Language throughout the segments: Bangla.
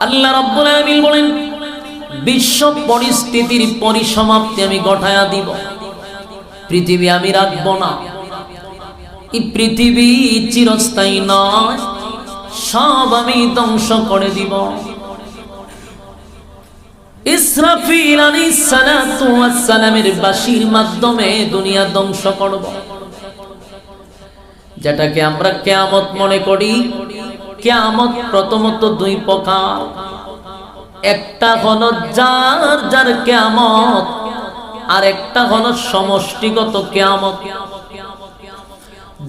আল্লাহ রাব্বুল আলামিন বলেন বিশ্ব পরিস্থিতির পরিসমাপ্তি আমি ঘটায়া দিব, পৃথিবী আমি রাখব না। এই পৃথিবী চিরস্থায়ী নয়, সব আমি ধ্বংস করে দিব। ইসরাফিল আলাইহিস সালাতু ওয়াস সালামের বাঁশির মাধ্যমে দুনিয়া ধ্বংস করব। যেটাকে আমরা কিয়ামত মনে করি, কিয়ামত প্রথমত দুই প্রকার। একটা হলো যার যার কিয়ামত, আর একটা হলো সমষ্টিগত কিয়ামত।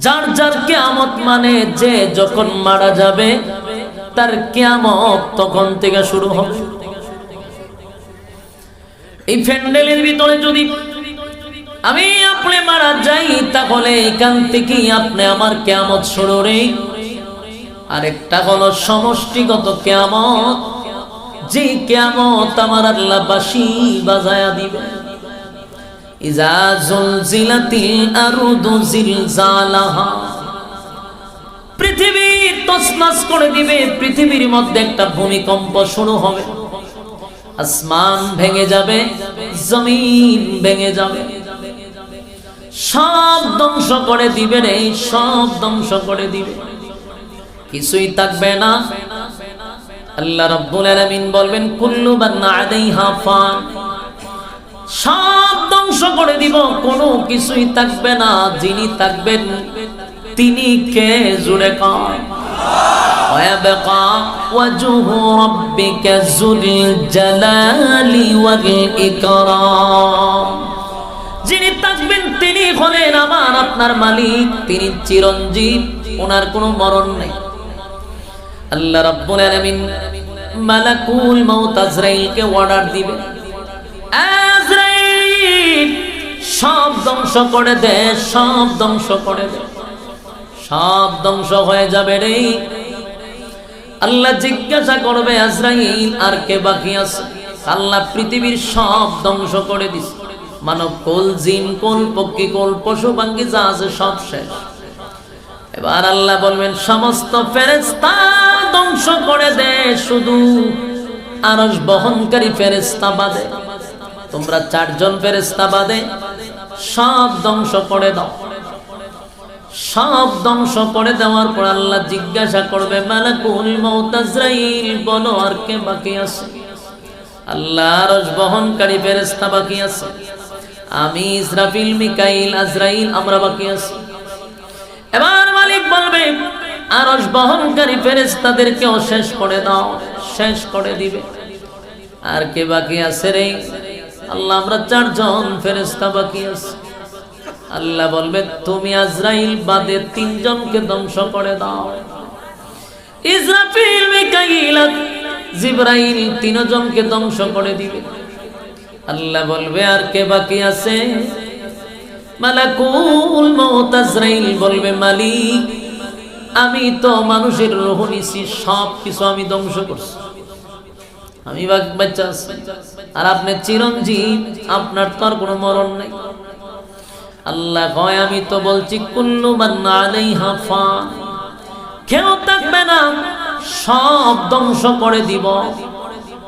যার যার কিয়ামত মানে যে যখন মারা যাবে তার কিয়ামত তখন থেকে শুরু হবে। এই প্যান্ডেলের ভিতরে যদি আমি আপনি মারা যাই তাহলে এখান থেকেই আপনি আমার কিয়ামত শুরু রে। আরেকটা হলো সমষ্টিগত কিয়ামত, যে কিয়ামত আমার আল্লাহ বাঁশি বাজায়া দিবে। ইজা জুলজিলাতিল আরদু জিলজালাহা, পৃথিবী তছনছ করে দিবে, পৃথিবীর মধ্যে একটা ভূমিকম্প শুরু হবে, আসমান ভেঙে যাবে, জমিন ভেঙে যাবে, সব ধ্বংস করে দিবে রে, সব ধ্বংস করে দিবে, কিছুই থাকবে না। আল্লাহ রাব্বুল আলামিন বলবেন কুল্লু মান আলাইহা ফান, সব ধ্বংস করে দিব, কোনো কিছুই থাকবে না। যিনি থাকবেন তিনি কে? জুড়ে কান। ওয়াবাকা ওয়াজহু রাব্বিকা যুল জালালি ওয়াল ইকরাম, যিনি থাকবেন তিনি হলেন আমার আপনার মালিক, তিনি চিরঞ্জীব, ওনার কোনো মরণ নেই। আল্লাহ রাব্বুল আলামিন মালাকুল মাউত আজরাইলকে অর্ডার দিবেন, আজরাইল সব ধ্বংস করে দে, সব ধ্বংস করে দে, সব ধ্বংস হয়ে যাবে রে। আল্লাহ জিজ্ঞাসা করবে আজরাইল আর কে বাকি আছে? আল্লাহ পৃথিবীর সব ধ্বংস করে দিছে, মানব কুল, জিন কুল, পক্ষী কুল, পশু পাখি যা আছে সব শেষ। এবার আল্লাহ বলবেন সমস্ত ফেরেশতা ধ্বংস করে দে, শুধু আরশ বহনকারী ফেরেশতা বাদে, তোমরা 4 জন ফেরেশতা বাদে সব ধ্বংস করে দাও। সব ধ্বংস করে দেওয়ার পর আল্লাহ জিজ্ঞাসা করবে মালাকুল মাউত আজরাইল বলো আর কে বাকি আছে? আল্লাহ আরশ বহনকারী ফেরেশতা বাকি আছে, আমি ইসরাফিল, মিকাইল, আজরাইল আমরা বাকি আছি। এবার মালিক বলবে আরশ বহনকারী ফেরেশতাদেরকেও শেষ করে দাও, শেষ করে দিবে। আর কে বাকি আছে রে? আল্লাহ আমরা 4 জন ফেরেশতা বাকি আছে। আল্লাহ বলবে তুমি আজরাইল বাদে 3 জনকে ধ্বংস করে দাও। ইসরাফিল, মিকাইল, জিবরাইল 3 জনকে ধ্বংস করে দিবে। আল্লাহ বলবে আর কে বাকি আছে? মালাকুল মাউত আজরাইল বলবে মালিক আমি তো মানুষের রূহ নিছি, সব কিছু আমি ধ্বংস করছি, আমি বাচ্চা আছি, আর আপনি চিরঞ্জীব, আপনার তো আর কোনো মরণ নাই। আল্লাহ কয় আমি তো বলছি কুল্লু মান আলাইহা ফান, কেউ থাকবে না, সব ধ্বংস করে দিব,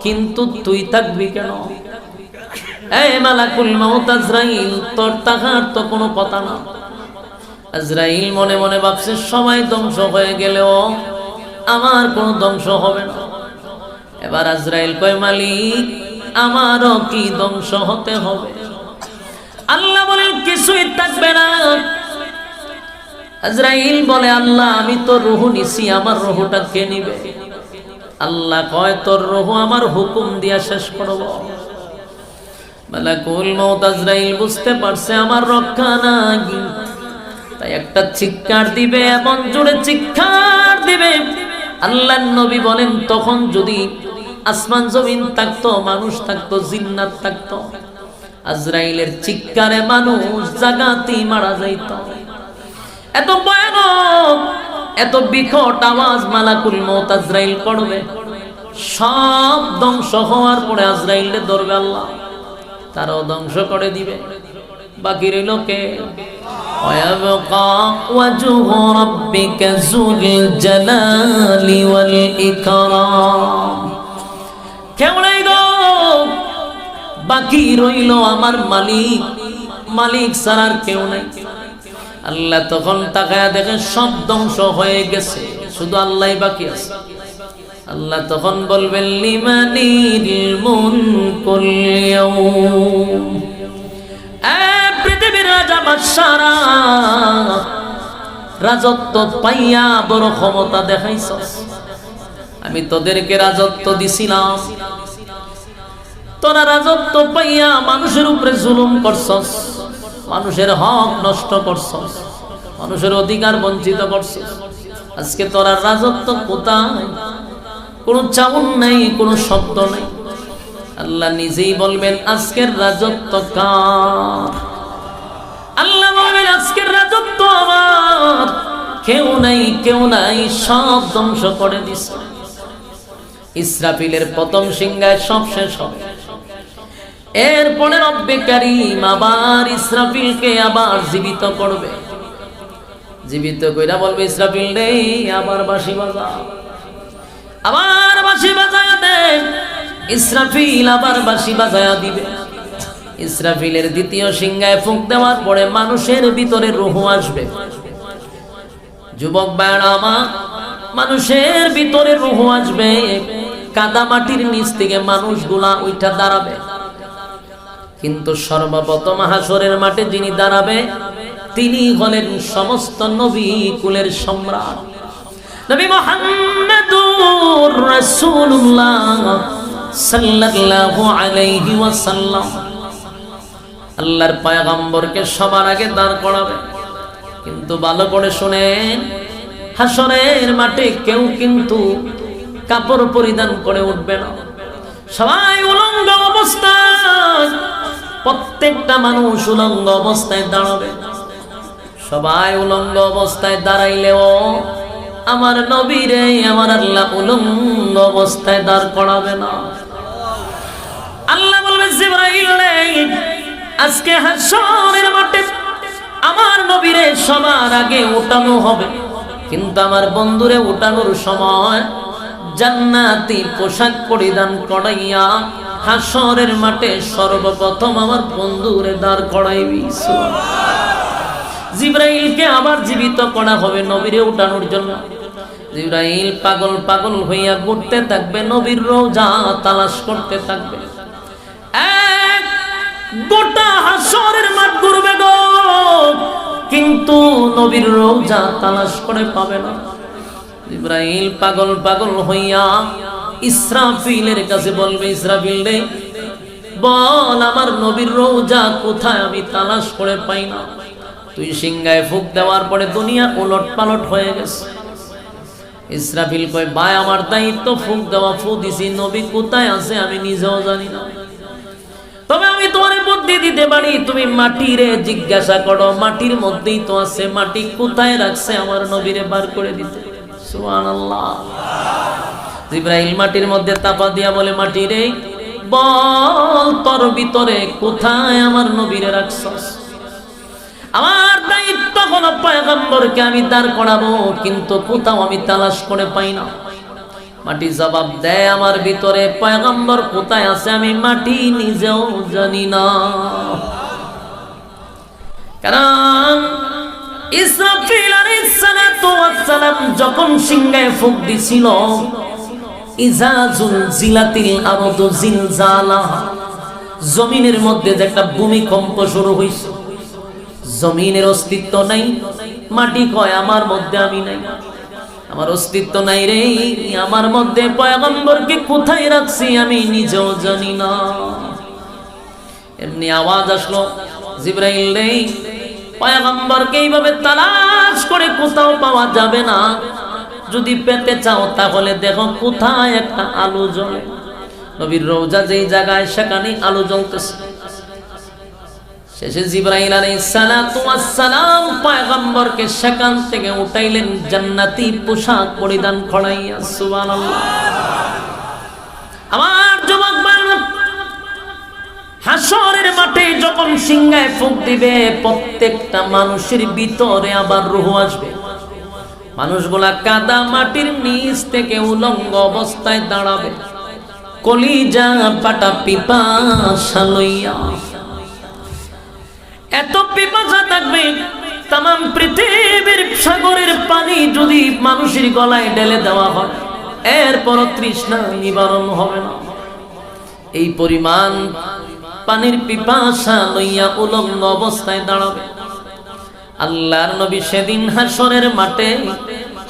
কিন্তু তুই থাকবি কেন? এই মালাকুল মাউত আজরাইল তোর থাকার তো কোনো কথা না। আজরাইল মনে মনে ভাবছে সবাই ধ্বংস হয়ে গেলেও আমার কোনো ধ্বংস হবে না। এবার আজরাইল কয় মালিক আমারও কি ধ্বংস হতে হবে? আল্লাহ বলেন কিছুই থাকবে না। আজরাইল বলে আল্লাহ আমি তো রূহ নিছি, আমার রূহটা কে নিবে? আল্লাহ কয় তোর রূহ আমার হুকুম দিয়া শেষ করব। মালাকুল মাউত আজরাইল বুঝতে পারছে আমার রক্ষা নাই, তাই একটা চিৎকার দিবে, এমন জোরে চিৎকার দিবে। আল্লাহর নবী বলেন তখন যদি আসমান জমিন থাকতো, মানুষ থাকতো, জিন্নাত থাকতো, আজরাইলের চিৎকারে মানুষ জাগাতেই মারা যাইত। এত ভয়ানক, এত বিকট আওয়াজ মালাকুল মাউত আজরাইল করবে। সব ধ্বংস হওয়ার পরে আজরাইলে ধরবে আল্লাহ, তারাও ধ্বংস করে দিবে। বাকি রইল কে? ওয়ায়াবকা ওয়াজহু রাব্বিকা যুল জালালি ওয়াল ইকরাম, বাকি রইল আমার মালিক, মালিক ছাড়া আর কেউ নাই। আল্লাহ তখন তাকায়া দেখে সব ধ্বংস হয়ে গেছে, শুধু আল্লাহই বাকি আছে। আল্লাহ তখন বলবেন লিমানিল মুলকুল ইয়াউম, পৃথিবীর রাজা বাদশারা রাজত্ব পাইয়া বড় ক্ষমতা দেখাইছস, আমি তোদেরকে রাজত্ব দিছিলাম, তোরা রাজত্ব পাইয়া মানুষের উপরে জুলুম করছস, মানুষের হক নষ্ট করছস, মানুষের অধিকার বঞ্চিত করছস। আজকে তোরা রাজত্ব কোথায়? কোনো চাউন নাই, কোনো শব্দ নাই। আল্লাহ নিজেই বলবেন আজকের রাজত্ব কার? আল্লাহ বলবেন আজকের রাজত্ব আমার, কেউ নাই, কেউ নাই, সব ধ্বংস করে দিছে। ইসরাফিলের প্রথম সিংহায় সব শেষ হবে। এরপরে রব্বে কারীম আবার ইসরাফিলকে আবার জীবিত করবে। জীবিত কইরা বলবে ইসরাফিল রে আবার বাঁশি বাজা, আবার বাঁশি বাজায়া দে। ইসরাফিল আবার বাঁশি বাজায়া দিবে। ইসরাফিলের দ্বিতীয় সিংহায় ফুঁক দেওয়ার পরে মানুষের ভিতরে রূহ আসবে। যুবক ভাইরা আমার, মানুষের ভিতরে রূহ আসবে। কাদা মাটির নিচ থেকে মানুষগুলা উঠা দাঁড়াবে। কিন্তু সর্বপ্রথম হাসরের মাঠে যিনি দাঁড়াবে তিনি হলেন সমস্ত নবী কুলের সম্রাট নবী মুহাম্মদুর রাসূলুল্লাহ সাল্লাল্লাহু আলাইহি ওয়াসাল্লাম। আল্লাহর পয়গম্বরকে সবার আগে দাঁড় করাবে। কিন্তু ভালো করে শুনেন, হাসরের মাঠে কেউ কিন্তু কাপড় পরিধান করে উঠবে না, সবাই উলঙ্গ অবস্থায়, প্রত্যেকটা মানুষ উলঙ্গ অবস্থায় দাঁড়াবে। সবাই উলঙ্গ অবস্থায় দাঁড়াইলেও আমার নবীরে আমার আল্লাহ উলঙ্গ অবস্থায় দাঁড় করাবে না। আল্লাহ বলবে জিবরাইল রে, আজকে হাসরের মাঠে আমার নবীরে সবার আগে উঠানো হবে, কিন্তু আমার বন্ধুরে উঠানোর সময় জান্নাতি পোশাক পরিধান করাইয়া হাসরের মাঠে সর্বপ্রথম আমার বন্ধুরে দাঁড় করাইবি। জিবরাইলকে আবার জীবিত করা হবে নবীরে উঠানোর জন্য। জিবরাইল পাগল পাগল হইয়া ঘুরতে থাকবে, নবীর রওজা তালাশ করতে থাকবে। এক গোটা হাসরের মাঠ ঘুরবে গো, কিন্তু নবীর রওজা তালাশ করে পাবে না। জিবরাইল পাগল পাগল হইয়া ইসরাফিলের কাছে বলবে, ইসরাফিল রে বল আমার নবীর রওজা কোথায়, আমি তালাশ করে পাই না। তুই সিংহায় ফুঁক দেওয়ার পরে দুনিয়া উলট পালট হয়ে গেছে। ইসরাফিল কয় ভাই আমার দায়িত্ব ফুঁক দেওয়া, ফু দিছি, নবী কোথায় আছে আমি নিজেও জানি না, তবে আমি তোমার বুদ্ধি দিতে পারি। তুমি মাটিরে জিজ্ঞাসা করো, মাটির মধ্যেই তো আছে, মাটি কোথায় রাখছে আমার নবীরে বার করে দিতে। সুবহানাল্লাহ। জিবরাইল মাটির মধ্যে তাপা দিয়া বলে, মাটি রে বল তোর ভিতরে কোথায় আমার নবীরে রাখছস। আমার দায়িত্ব হলো পয়গম্বরকে আমি দাঁড় করাবো, কিন্তু কোথাও আমি তালাশ করে পাই না। মাটি জবাব দেয়, আমার ভিতরে পয়গম্বর কোথায় আছে আমি মাটি নিজেও জানি না। কারণ ইসরাফিল আলাইহিস সালাতু ওয়াস সালাম যখন সিংহায় ফুঁক দিছিল, ইজা জুলজিলাতিল আরদু জিলজালাহা, জমিনের মধ্যে যে একটা ভূমিকম্প শুরু হইছে, জমিনের অস্তিত্ব নাই। মাটি কয় আমার মধ্যে আমি নাই, আমার অস্তিত্ব নাই রে, আমার মধ্যে পয়গম্বরকে কোথায় রাখছি আমি নিজেও জানি না। এমনি আওয়াজ আসলো, জিবরাইল রে পয়গম্বরকে এইভাবে তালাশ করে কোথাও পাওয়া যাবে না, যদি পেতে চাও তাহলে দেখো কোথায় একটা আলো জ্বলে। নবীর রওজা যেই জায়গায় সেখানে আলো জ্বলতেছে। শেষে জিবরাইল আলাইহিস সালাতু ওয়াস সালাম পয়গম্বরকে সেখান থেকে উঠাইলেন জান্নাতি পোশাক পরিধান করাইয়া। সুবহানাল্লাহ। আমার যুবক ভাইরা, হাসরের মাঠে যখন সিংহায় ফুঁক দিবে, প্রত্যেকটা মানুষের ভিতরে আবার রূহ আসবে। মানুষগুলা কাদা মাটির নিচ থেকে উলঙ্গ অবস্থায় দাঁড়াবে। কলিজা পাটা পিপাসা লইয়া। এত পিপাসা থাকবে, তামাম পৃথিবীর সাগরের পানি যদি মানুষের গলায় ঢেলে দেওয়া হয়, এরপর তৃষ্ণা নিবারণ হবে না। এই পরিমাণ পানির পিপাসা লইয়া উলঙ্গ অবস্থায় দাঁড়াবে। আল্লাহর নবী সেদিন হাসরের মাঠে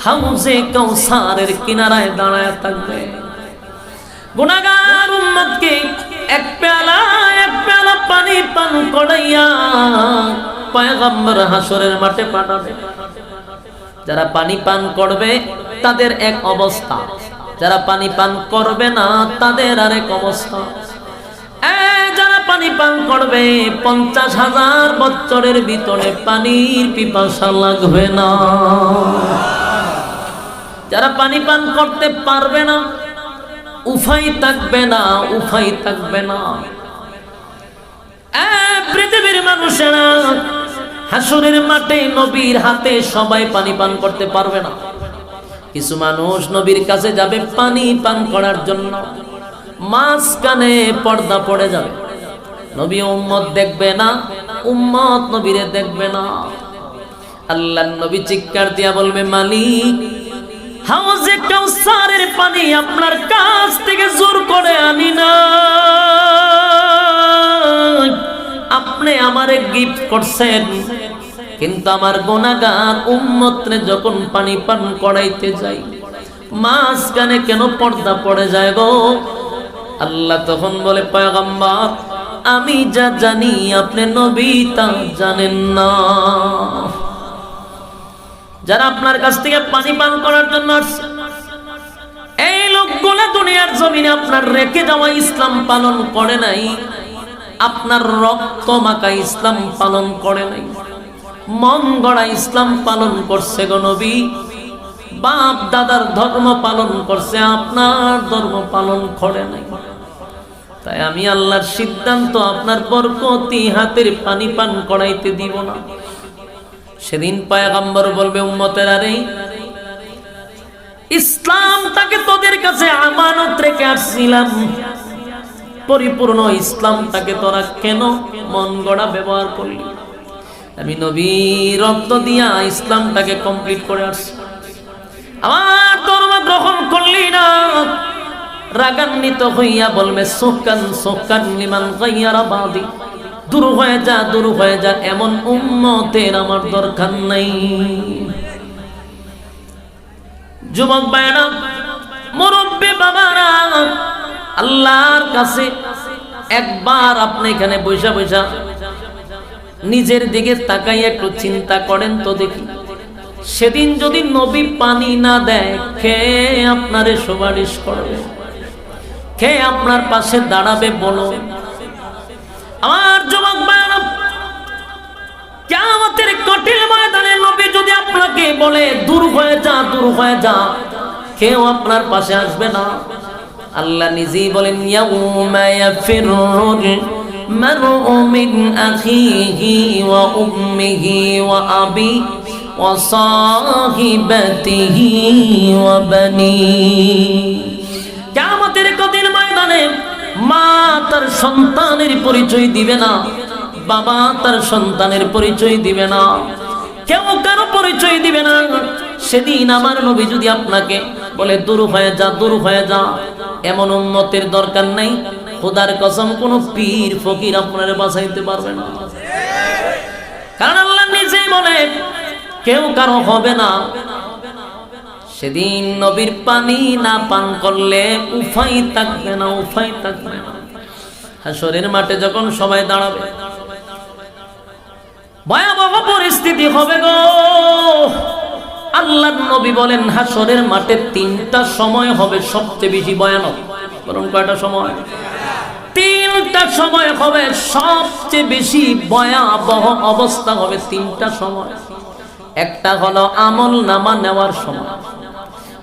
হাউজে কাউসারের কিনারায় দাঁড়ায় থাকবে। গুনাহগার উম্মতকে এক পেয়ালা পানি পান করাইয়া পয়গম্বর হাসরের মাঠে পাঠাবে। যারা পানি পান করবে তাদের এক অবস্থা, যারা পানি পান করবে না তাদের আরেক অবস্থা। যারা পানি পান করবে 50,000 বছরের ভিতরে পানির পিপাসা লাগবে না। যারা পানি পান করতে পারবে না, উফাই থাকবে না, উফাই থাকবে না। পৃথিবীর মানুষেরা হাসরের মাঠে নবীর হাতে সবাই পানি পান করতে পারবে না। কিছু মানুষ নবীর কাছে যাবে পানি পান করার জন্য, মাঝখানে পর্দা পড়ে যাবে। নবী উম্মত দেখবে না, উম্মত নবীরে দেখবে না। আল্লাহর নবী চিৎকার দিয়া বলবে, মালিক, হাউজে কাউসারের পানি আপনার কাছ থেকে জোর করে আনি না, আপনি আমারে গিফট করছেন, কিন্তু আমার গুনাহগার উম্মতরে যখন পানি পান করাইতে যাই মাঝখানে কেন পর্দা পড়ে যায় গো? আল্লাহ তখন বলে, পয়গম্বর, আমি যা জানি আপনি নবী তা জানেন না। যারা আপনার কাছ থেকে পানি পান করার জন্য আসছে, এই লোকগুলো দুনিয়ার জমিনে আপনার রেখে যাওয়া ইসলাম পালন করে নাই, আপনার রক্ত মাখা ইসলাম পালন করে নাই, মন গড়া ইসলাম পালন করছে গো নবী। বাপ দাদার ধর্ম পালন করছে, আপনার ধর্ম পালন করে নাই। তাই আমি আল্লাহর সিদ্ধান্ত আপনার বরকতি হাতের পানি পান করাইতে দিব না। সেদিন পয়গম্বর বলবে, উম্মতের আরে ইসলামটাকে তোদের কাছে আমানত রেখে আসছিলাম, পরিপূর্ণ ইসলামটাকে তোরা কেন মন গড়া ব্যবহার করলি? আমি নবী রক্ত দিয়া ইসলামটাকে কমপ্লিট করে আসছি, আমার ধর্ম গ্রহণ করলি না। রাগান্বিত হইয়া বলবে, সুকান সুকান লিমান গায়্যারা বাদি, দূর হয়ে যা, দূর হয়ে যা, এমন উম্মতের আমার দরকার নাই। যুবক ভাইরা, মুরব্বী বাবারা, আল্লাহর কাছে একবার আপনি এখানে বৈশা বৈশা নিজের দিকে তাকাই একটু চিন্তা করেন তো দেখি, সেদিন যদি নবী পানি না দেয়, কে আপনারে সুপারিশ করবে? কে আপনার পাশে দাঁড়াবে বলো? আমার যুবক ভাইরা, কিয়ামতের কঠিন ময়দানে নবী যদি আপনাকে বলে দূর হয়ে যা, দূর হয়ে যা, কেউ আপনার পাশে আসবে না। আল্লাহ নিজেই বলেন, ইয়াউমা ইয়াফিরুল মারউ মিন আখিহি ওয়া উম্মিহি ওয়া আবি ওয়া সাহিবাতিহি ওয়া বানি। কিয়ামতের কঠিন ময়দানে মা তার সন্তানের পরিচয় দিবে না, বাবা তার সন্তানের পরিচয় দিবে না, কেউ কারো পরিচয় দিবে না। সেদিন আমার নবী যদি আপনাকে বলে দূর হয়ে যা, দূর হয়ে যা, এমন উম্মতের দরকার নাই। খোদার কসম, কোন পীর ফকির আপনারে বাঁচাইতে পারবে না, কারণ আল্লাহ নিজেই বলে কেউ কারো হবে না। সেদিন নবীর পানি না পান করলে উফাই থাকবে না, উফাই থাকবে না। হাসরের মাঠে যখন সবাই দাঁড়াবে, ভয়াবহ পরিস্থিতি হবে গো। আল্লাহর নবী বলেন, হাসরের মাঠে 3টা সময় হবে সবচেয়ে বেশি ভয়ানক। বলুন কয়টা সময়? 3টা সময় হবে সবচেয়ে বেশি ভয়াবহ অবস্থা হবে। 3টা সময়। একটা হলো আমল নামা নেওয়ার সময়।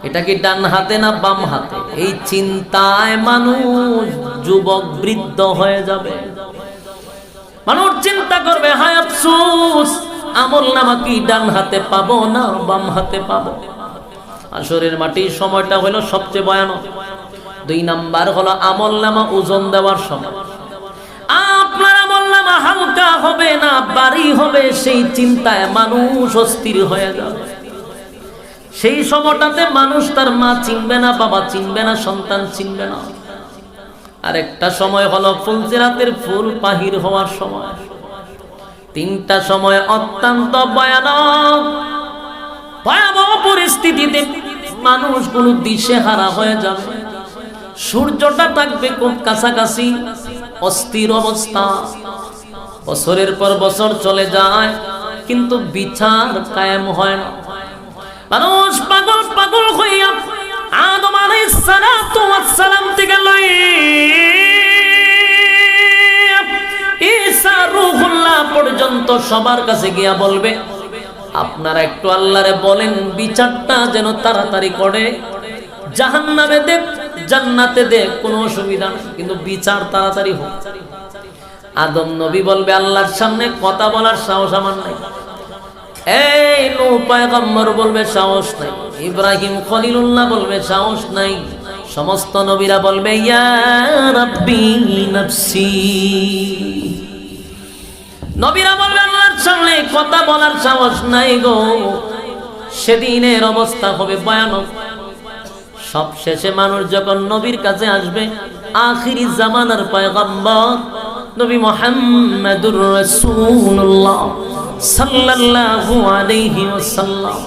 এটা কি ডান হাতে না বাম হাতে, এই চিন্তায় মানুষ যুবক বৃদ্ধ হয়ে যাবে। মানুষ চিন্তা করবে, হায় আফসোস, আমল নামা কি ডান হাতে পাবো না বাম হাতে পাবো। হাসরের মাটির সময়টা হলো সবচেয়ে ভয়ানক। দুই নাম্বার হলো আমলনামা ওজন দেওয়ার সময়। আপনার আমলনামা হালকা হবে না ভারী হবে, সেই চিন্তায় মানুষ অস্থির হয়ে যাবে। সেই সময়টাতে মানুষ তার মা চিনবে না, বাবা চিনবে না, সন্তান চিনবে না। আরেকটা সময় হলো ফুলসিরাতের ফুল বাহির হওয়ার সময়। তিনটা সময় অত্যন্ত ভয়াবহ পরিস্থিতিতে মানুষগুলো দিশেহারা হয়ে যাবে। সূর্যটা থাকবে খুব কাছাকাছি, অস্থির অবস্থা। বছরের পর বছর চলে যায় কিন্তু বিচার কায়েম হয় না। মানুষ পাগল পাগল হইয়া আদম আলাইহিস সালাতু ওয়াস সালাম থেকে লইয়া ঈসা রূহুল্লাহ পর্যন্ত সবার কাছে গিয়া বলবে, আপনারা একটু আল্লাহরে বলেন বিচারটা যেন তাড়াতাড়ি করে, জাহান্নামে দেখ জান্নাতে দেখ কোনো অসুবিধা নেই, কিন্তু বিচার তাড়াতাড়ি হোক। আদম নবী বলবে, আল্লাহর সামনে কথা বলার সাহস আমার নাই। এই নূহ পয়গম্বর বলবে সাহস নাই। ইব্রাহিম খলিলুল্লাহ বলবে সাহস নাই। সমস্ত নবীরা বলবে ইয়া রাব্বি নাফসি। নবীরা বলবে আল্লাহর সামনে কথা বলার সাহস নাই গো। সেদিনের অবস্থা হবে ভয়ানক। সবশেষে মানুষ যখন নবীর কাছে আসবে, আখিরি জামানার পয়গম্বর নবী মুহাম্মদুর রাসূলুল্লাহ সাল্লাল্লাহু আলাইহি ওয়াসাল্লাম,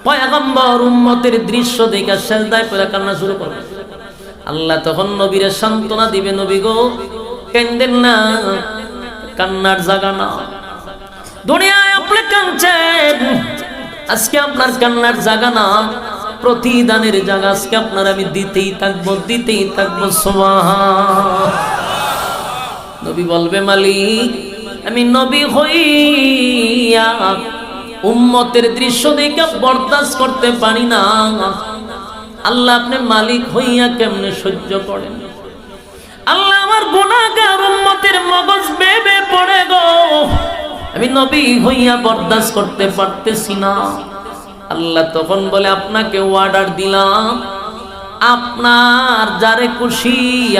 পয়গম্বর উম্মতের দৃশ্য দেখে সিজদায় পড়ে কান্না শুরু করবে। আল্লাহ তখন নবীরে সান্ত্বনা দিবে, নবী গো কান্দেন না, কান্নার জায়গা না। দুনিয়ায় আপনি কাঁদছেন, আজকে আপনার কান্নার জায়গা না, প্রতিদানের জায়গা আজকে আপনার আমি দিতেই থাকবো। সুবহান। নবী বলবে, মালিক আমি নবী হইয়া উম্মতের দৃশ্য দেখে বরদাস্ত করতে পারি না। আল্লাহ আপনি মালিক হইয়া কেমনে সহ্য করেন? আল্লাহ আমার গুনাহগার উম্মতের মগজ বেবে পড়ে গো, আমি নবী হইয়া বরদাস্ত করতে পারতেছি না। আল্লাহ তখন বলে, আপনাকে অর্ডার দিলাম, আপনার যারে খুশি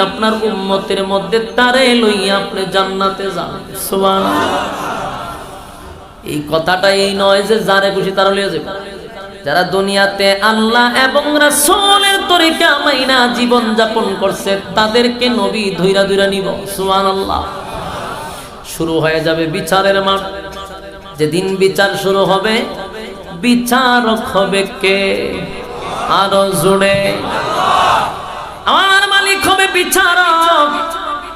আপনার উম্মতের মধ্যে তারে লইয়া আপনি জান্নাতে যান। সুবহানাল্লাহ। এই কথাটা এই নয় যে যারে খুশি তারা লইয়া যাবে। যারা দুনিয়াতে আল্লাহ এবং রাসূলের তরিকা মাইনা জীবন যাপন করছে তাদেরকে নবী ধইরা ধইরা নিব। সুবহানাল্লাহ। শুরু হয়ে যাবে বিচারের মাঠ। যেদিন বিচার শুরু হবে, বিচারক হবে কে? আরো জোরে। আমার মালিক হবে বিচারক।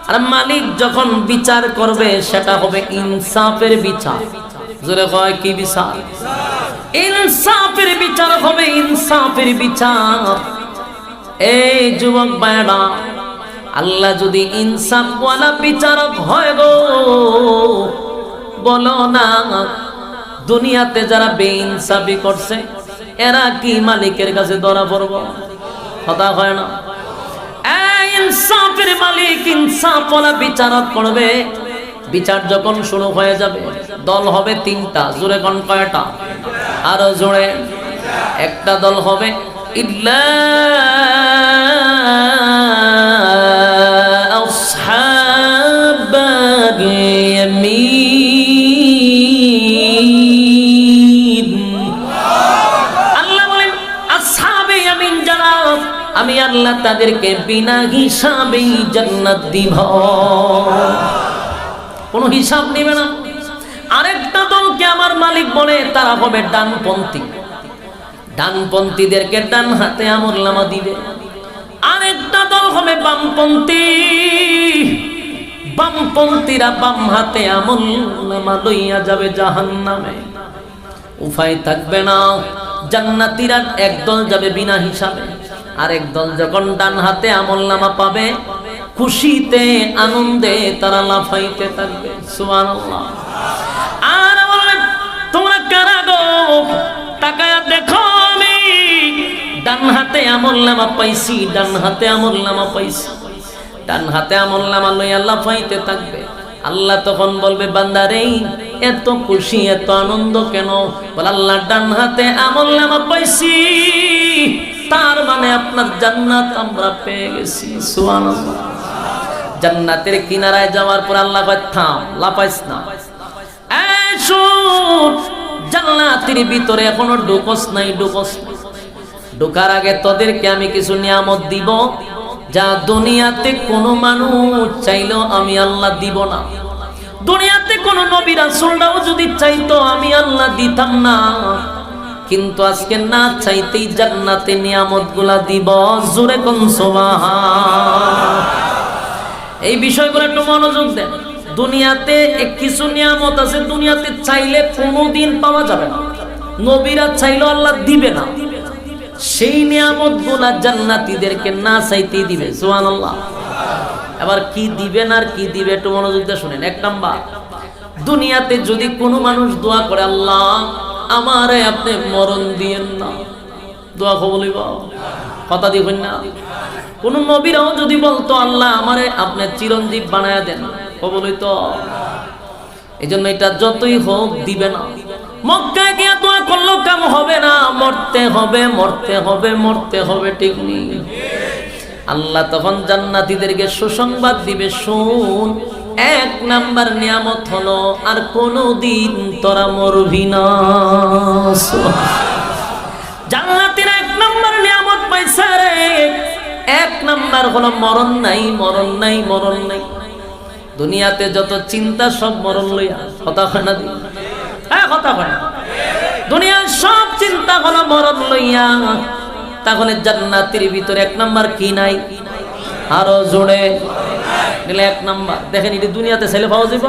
আর মালিক যখন বিচার করবে সেটা হবে ইনসাফের বিচার। জোরে কয় কি বিচার? ইনসাফের বিচার হবে, ইনসাফের বিচার। এই যুবক ভাইরা, আল্লাহ যদি ইনসাফ ওয়ালা বিচারক হয় গো, বলো না দুনিয়াতে যারা বেইনসাফি করছে এরা কি মালিকের কাছে ধরা পড়ব? কথা হয় না। এই ইনসাফের মালিক ইনসাফ ওয়ালা বিচারক করবে। বিচার যখন শুরু হয়ে যাবে, দল হবে তিনটা। জোরে কোন কয়টা? আরো জোরে। একটা দল হবে ইল্লা আসহাবাল ইয়ামিন। আল্লাহ বলেন আসহাবে ইয়ামিন যারা, আমি আল্লাহ তাদেরকে বিনা হিসাবে জান্নাত দিব, কোনো হিসাব নেবে না। আরেকটা দলকে আমার মালিক বলে তারা হবে ডানপন্থী। ডানপন্থীদেরকে ডান হাতে আমলনামা দিবে। আরেকটা দল হবে বামপন্থী। বামপন্থীরা বাম হাতে আমলনামা লইয়া যাবে জাহান্নামে, উপায় থাকবে না। জান্নাতীরা একদল যাবে বিনা হিসাবে, আরেক দল যখন ডান হাতে আমলনামা পাবে খুশিতে আনন্দে তারা লাফাইতে থাকবে। সুবহানাল্লাহ। আর বলবেন তোমরা কারা গো? তাকায়া দেখো, আমি ডান হাতে আমলনামা পাইছি, ডান হাতে আমলনামা পাইছি। ডান হাতে আমলনামা লইয়া লাফাইতে থাকবে। আল্লাহ তখন বলবে, বান্দারে এত খুশি এত আনন্দ কেন? বল আল্লাহ ডান হাতে আমলনামা পাইছি, তার মানে আপনার জান্নাত আমরা পেয়ে গেছি। সুবহানাল্লাহ। জান্নাতের কিনারায় যাওয়ার পর আল্লাহ কয় থাম, লাফাইস না, এই শুন, জান্নাতের ভিতরে এখনো ঢুকস নাই, ঢোকার আগে তোদেরকে আমি কিছু নিয়ামত দিব যা দুনিয়াতে কোনো মানুষ চাইলেও আমি আল্লাহ দিব না। দুনিয়াতে কোনো নবী রাসূলরাও যদি চাইতো আমি আল্লাহ দিতাম না, কিন্তু আজকে না চাইতেই জান্নাতে নিয়ামতগুলা দিব। জোরে কোন সুবহান। এই বিষয়গুলো একটু মনোযোগ দেন। দুনিয়াতে কিছু নিয়ামত আছে দুনিয়াতে চাইলে কোনোদিন পাওয়া যাবে না, নবীরা চাইলেও আল্লাহ দিবে না। সেই নিয়ামতগুলা জান্নাতীদেরকে না চাইতেই দিবে। সুবহানাল্লাহ। এবার কি দিবেন আর কি দিবে একটু মনোযোগ দিয়ে শুনেন। এক নাম্বার, দুনিয়াতে যদি কোনো মানুষ দোয়া করে আল্লাহ আমারে আপনি মরণ দিয়েন না, দোয়া কবুলিব, কথা দিবেন না। কোন নবীরাও যদি বলতো আল্লাহ আমারে আপনি চিরঞ্জীব বানায়া দেন, কবুল হইতো। এই জন্য এটা যতই হোক দিবে না। মক্কায় গিয়ে দোয়া করলো কাম হবে না, মরতে হবে, মরতে হবে, মরতে হবে, ঠিক নেই। আল্লাহ তখন জান্নাতীদেরকে সুসংবাদ দিবে, শুন, এক নাম্বার নিয়ামত হলো আর কোনদিন তোরা মরবি না। জান্নাতীরা এক নাম্বার নিয়ামত পাইছে রে, এক নাম্বার হলো মরণ নাই, মরণ নাই, মরণ নাই। দুনিয়াতে যত চিন্তা সব মরণ লইয়া, কথা হয় না? হ্যাঁ, কথা হয় না? দুনিয়ার সব চিন্তা হলো মরণ লইয়া। তাহলে জান্নাতের ভিতরে এক নাম্বার কি নাই? আরো জোরে গেলে এক নাম্বার দেখেন, এটি দুনিয়াতে ছেলে পাওয়া যাব,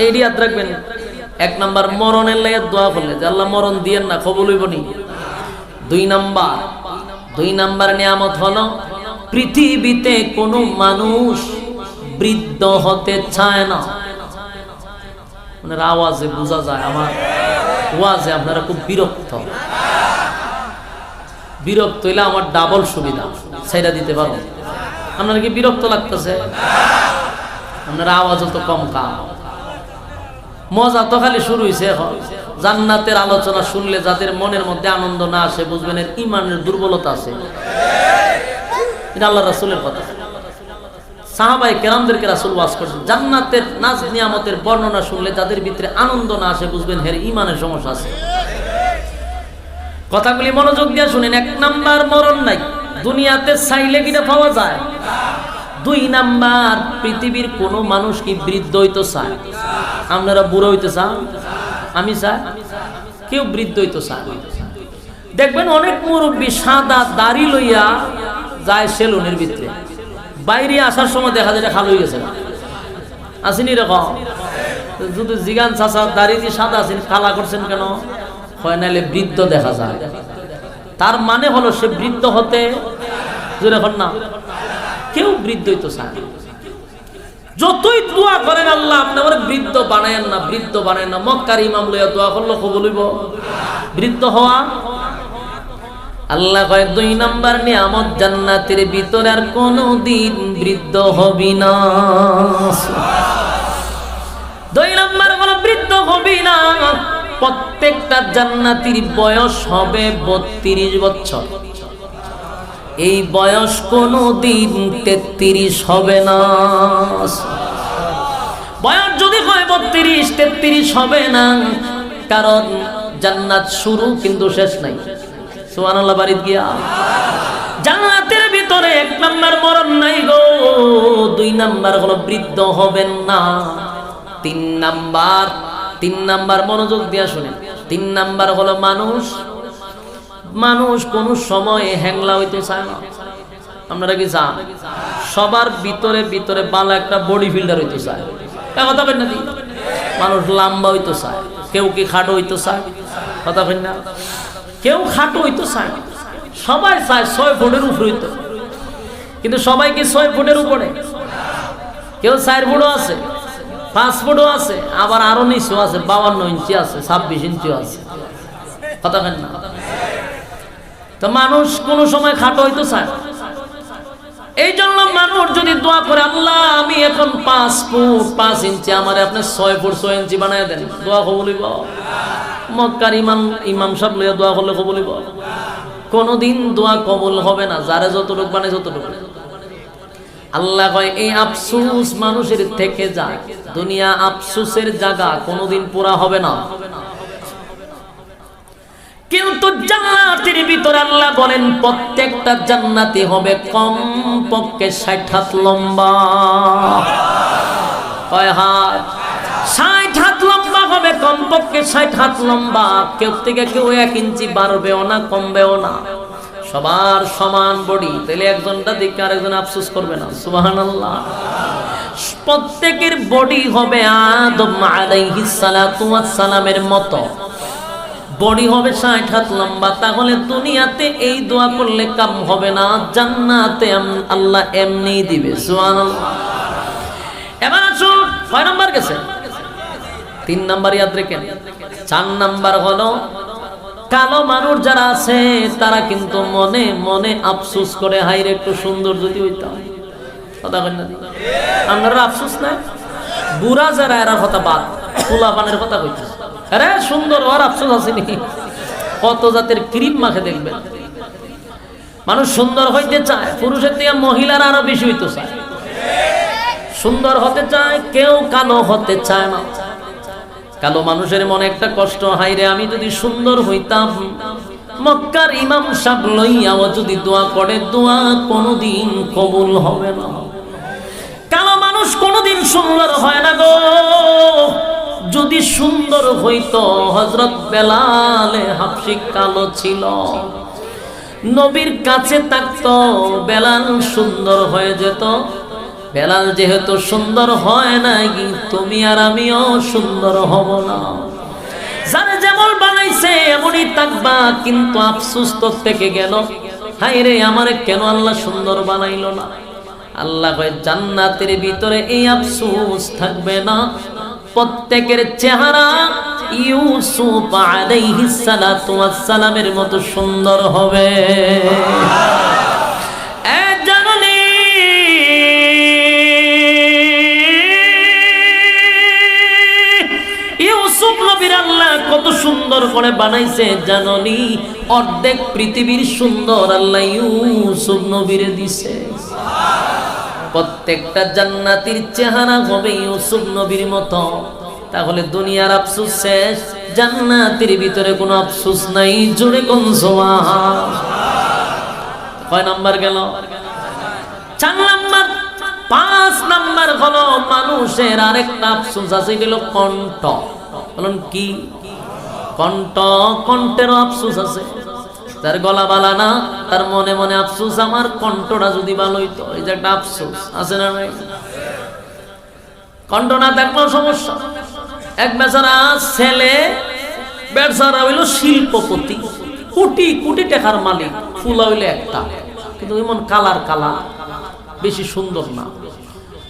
এইটি ইয়াদ রাখবেন। এক নাম্বার মরণের লাগে দোয়া করলে যে আল্লাহ মরণ দিয়েন না, কবুল হইব নি। দুই নাম্বার নিয়ামত হলো পৃথিবীতে কোনো মানুষ বৃদ্ধ হতে চায় না। মানে আওয়াজে বোঝা যায়, আমার ওয়াজে আপনারা খুব বিরক্ত হইলে আমার ডাবল সুবিধা, সেটা দিতে পারো। আপনারা কি বিরক্ত লাগতেছে? আপনারা আওয়াজও তো কম কাম, মজা তো খালি শুরু হয়েছে। এখন জান্নাতের আলোচনা শুনলে যাদের মনের মধ্যে আনন্দ না আসে, বুঝবেন এর ইমানের দুর্বলতা আছে। এটা আল্লাহ রাসূলের কথা। সাহাবায়ে কেরামদেরকে রাসূল ওয়াজ করেছেন, জান্নাতের নাজ নিয়ামতের বর্ণনা শুনলে যাদের ভিতরে আনন্দ না আসে, বুঝবেন এর ইমানের সমস্যা আছে। কথাগুলি মনোযোগ দিয়ে শুনেন। এক নাম্বার মরণ নাই, দুনিয়াতে চাইলে কিনা পাওয়া যায়। দুই নাম্বার, পৃথিবীর কোন মানুষ কি বৃদ্ধ হইতে চায়? আপনারা বুড়ো হইতে চান? আমি চাই? কেউ বৃদ্ধ হইতে চায়? দেখবেন অনেক মুরব্বী সাদা দাড়ি লইয়া যায় সেলুনের ভিতরে, বাইরে আসার সময় দেখা যায় খাল হয়ে গেছে। আসেনি এরকম? যদি জিগান চাচা দাড়ি দিয়ে সাদা আছেন, কালা করছেন কেন? হয় নাইলে বৃদ্ধ দেখা যায়। তার মানে হলো সে বৃদ্ধ হতে এখন না, কেউ বৃদ্ধ হইতে চায়। যতই দোয়া করেন আল্লাহ আপনি আমার বৃদ্ধ বানায়েন না, বৃদ্ধ বানায়েন না। মক্কার ইমাম লইয়া দোয়া করলো কবুল হইব? বৃদ্ধ হওয়া আল্লাহ কয় দুই নাম্বার নিয়ামত, জান্নাতের ভিতরে আর কোনদিন বৃদ্ধ হবি না। দুই নাম্বার হলো বৃদ্ধ হবি না। প্রত্যেকটা জান্নাতীর বয়স হবে 32 বছর। এই বয়স কোনদিন 33 হবে না। বয়স যদি হয় 32, 33 হবে না, কারণ জান্নাত শুরু কিন্তু শেষ নাই। সুবহানাল্লাহ। বাড়িত গিয়া জান্নাতের ভিতরে এক নাম্বার মরণ নাই গো, দুই নাম্বার হলো বৃদ্ধ হবেন না। তিন নাম্বার মনোযোগ দিয়া শুনেন। 3 নাম্বার হলো মানুষ কোন সময় হ্যাংলা হইতে চায় না। আপনারা কি চান? সবার ভিতরে ভালো একটা বডি ফিল্ডার হইতে চায়, কথা বলেন না? মানুষ লম্বা হইতে চায়, কেউ কি খাটো হইতে চায়, কথা বলেন না? কেউ খাটো হইতে চায়, সবাই চায় 6 ফুটের উপরে হইতে, কিন্তু সবাই কি 6 ফুটের উপরে? কেউ 4 ফুটও আছে, 5 ফুটও আছে, আবার আরো নিচু আছে, 52 ইঞ্চি আছে, 26 ইঞ্চিও আছে, কথা বলেন না? তো মানুষ কোন সময় খাটো হইতে চায়। এই জন্য মানুষ যদি দোয়া করে আল্লাহ আমি এখন 5 ফুট 5 ইঞ্চি, আমারে আপনি 6 ফুট 6 ইঞ্চি বানায় দেন, দোয়া কবুল হইব? মক্কার ইমাম সাহেব লইয়া দোয়া করলে কবুল হইব? কোনদিন দোয়া কবুল হবে না, যারে যতটুক মানে যতটুক। আল্লাহ কয় এই আফসোস মানুষের থেকে যায়, দুনিয়া আফসোসের জায়গা, কোনদিন পুরা হবে না। কিন্তু জান্নাতের ভিতরে আল্লাহ বলেন প্রত্যেকটা জান্নাতি হবে কমপক্ষে 60 হাত লম্বা। কয় হাত? 60 হাত লম্বা হবে, কমপক্ষে 60 হাত লম্বা। কেউ থেকে কেউ 1 ইঞ্চি বাড়বেও না কমবেও না, সবার সমান বডি। তাহলে একজনটা দেখে আরেকজন আফসোস করবে না। সুবহানাল্লাহ। প্রত্যেকের বডি হবে আদম আলাইহিস সালাতু ওয়াস সালামের মতো, বডি হবে 60 হাত লম্বা। তাহলে দুনিয়াতে এই দোয়া করলে কাম হবে না, জান্নাতে আল্লাহ এমনি দিবে। সুবহানাল্লাহ। এবার আসুন, 6 নাম্বার গেছে, 3 নাম্বার ইয়াদ রাখেন। 4 নাম্বার হলো কালো মানুষ যারা আছে তারা কিন্তু মনে মনে আফসোস করে, হাইরে একটু সুন্দর যদি হইতাম। কথা কই না? আপনারা আফসোস নাই? বুড়া যারা এরা কথা বাদ, পোলা পানের কথা কইছে, আরে সুন্দর হওয়ার আফসোস আছে নাকি? কত জাতের ক্রিম মাখে দেখবেন। মানুষ সুন্দর হইতে চায়, পুরুষের থেকে মহিলারা আরো বেশি হইতে চায়, সুন্দর হতে চায়, কেউ কালো হতে চায় না। কালো মানুষের মনে একটা কষ্ট, হাইরে আমি যদি সুন্দর হইতাম। মক্কার ইমাম সাহেব লইয়াও যদি দোয়া করে, দোয়া কোনোদিন কবুল হবে না। কালো মানুষ কোনোদিন সুন্দর হয় না গো। যদি সুন্দর হইতো, হযরত বেলালে হাবশী কালো ছিল, নবীর কাছে থাকতো, বেলাল সুন্দর হয়ে যেত। বেলাল যেহেতু সুন্দর হয় নাই, তুমি আর আমিও সুন্দর হব না। যারা যেমন বানাইছে এমনই থাকবা, কিন্তু আফসোস তো থেকে গেল, হায়রে আমারে কেন আল্লাহ সুন্দর বানাইলো না। আল্লাহ কয় জান্নাতের ভিতরে এই আফসোস থাকবে না। প্রত্যেকের চেহারা ইউসুফ আলাইহিস সালাতু ওয়াস সালামের মতো সুন্দর হবে। আল্লাহ কত সুন্দর করে বানাইছে জাননি, অর্ধেক পৃথিবীর সুন্দর আল্লাহ ইউসুফ নবীরে দিছে। প্রত্যেকটা জান্নাতীর চেহারা হবে ইউসুফ নবীর মতো। তাহলে দুনিয়ার আফসোস শেষ, জান্নাতের ভিতরে কোনো আফসোস নাই। জোরে কোন সুবহান। কয় নাম্বার গেল? 4 নাম্বার। 5 নাম্বার হলো মানুষের আরেকটা আফসোস আছে, গেল কণ্ঠ। বলুন কি? কণ্ঠ। কণ্ঠেরও আফসোস আছে। তার গলা বালা না, তার মনে মনে আফসোস, আমার কণ্ঠটা যদি ভালো হইতো। এই যে একটা আফসোস আছে না নাই? কণ্ঠ না থাকলেও সমস্যা। এক বেচারা ছেলে, বেচারা হইল শিল্পপতি, কোটি কোটি টাকার মালিক, ফুলা হইলে একটা, কিন্তু এমন কালার কালা, বেশি সুন্দর না।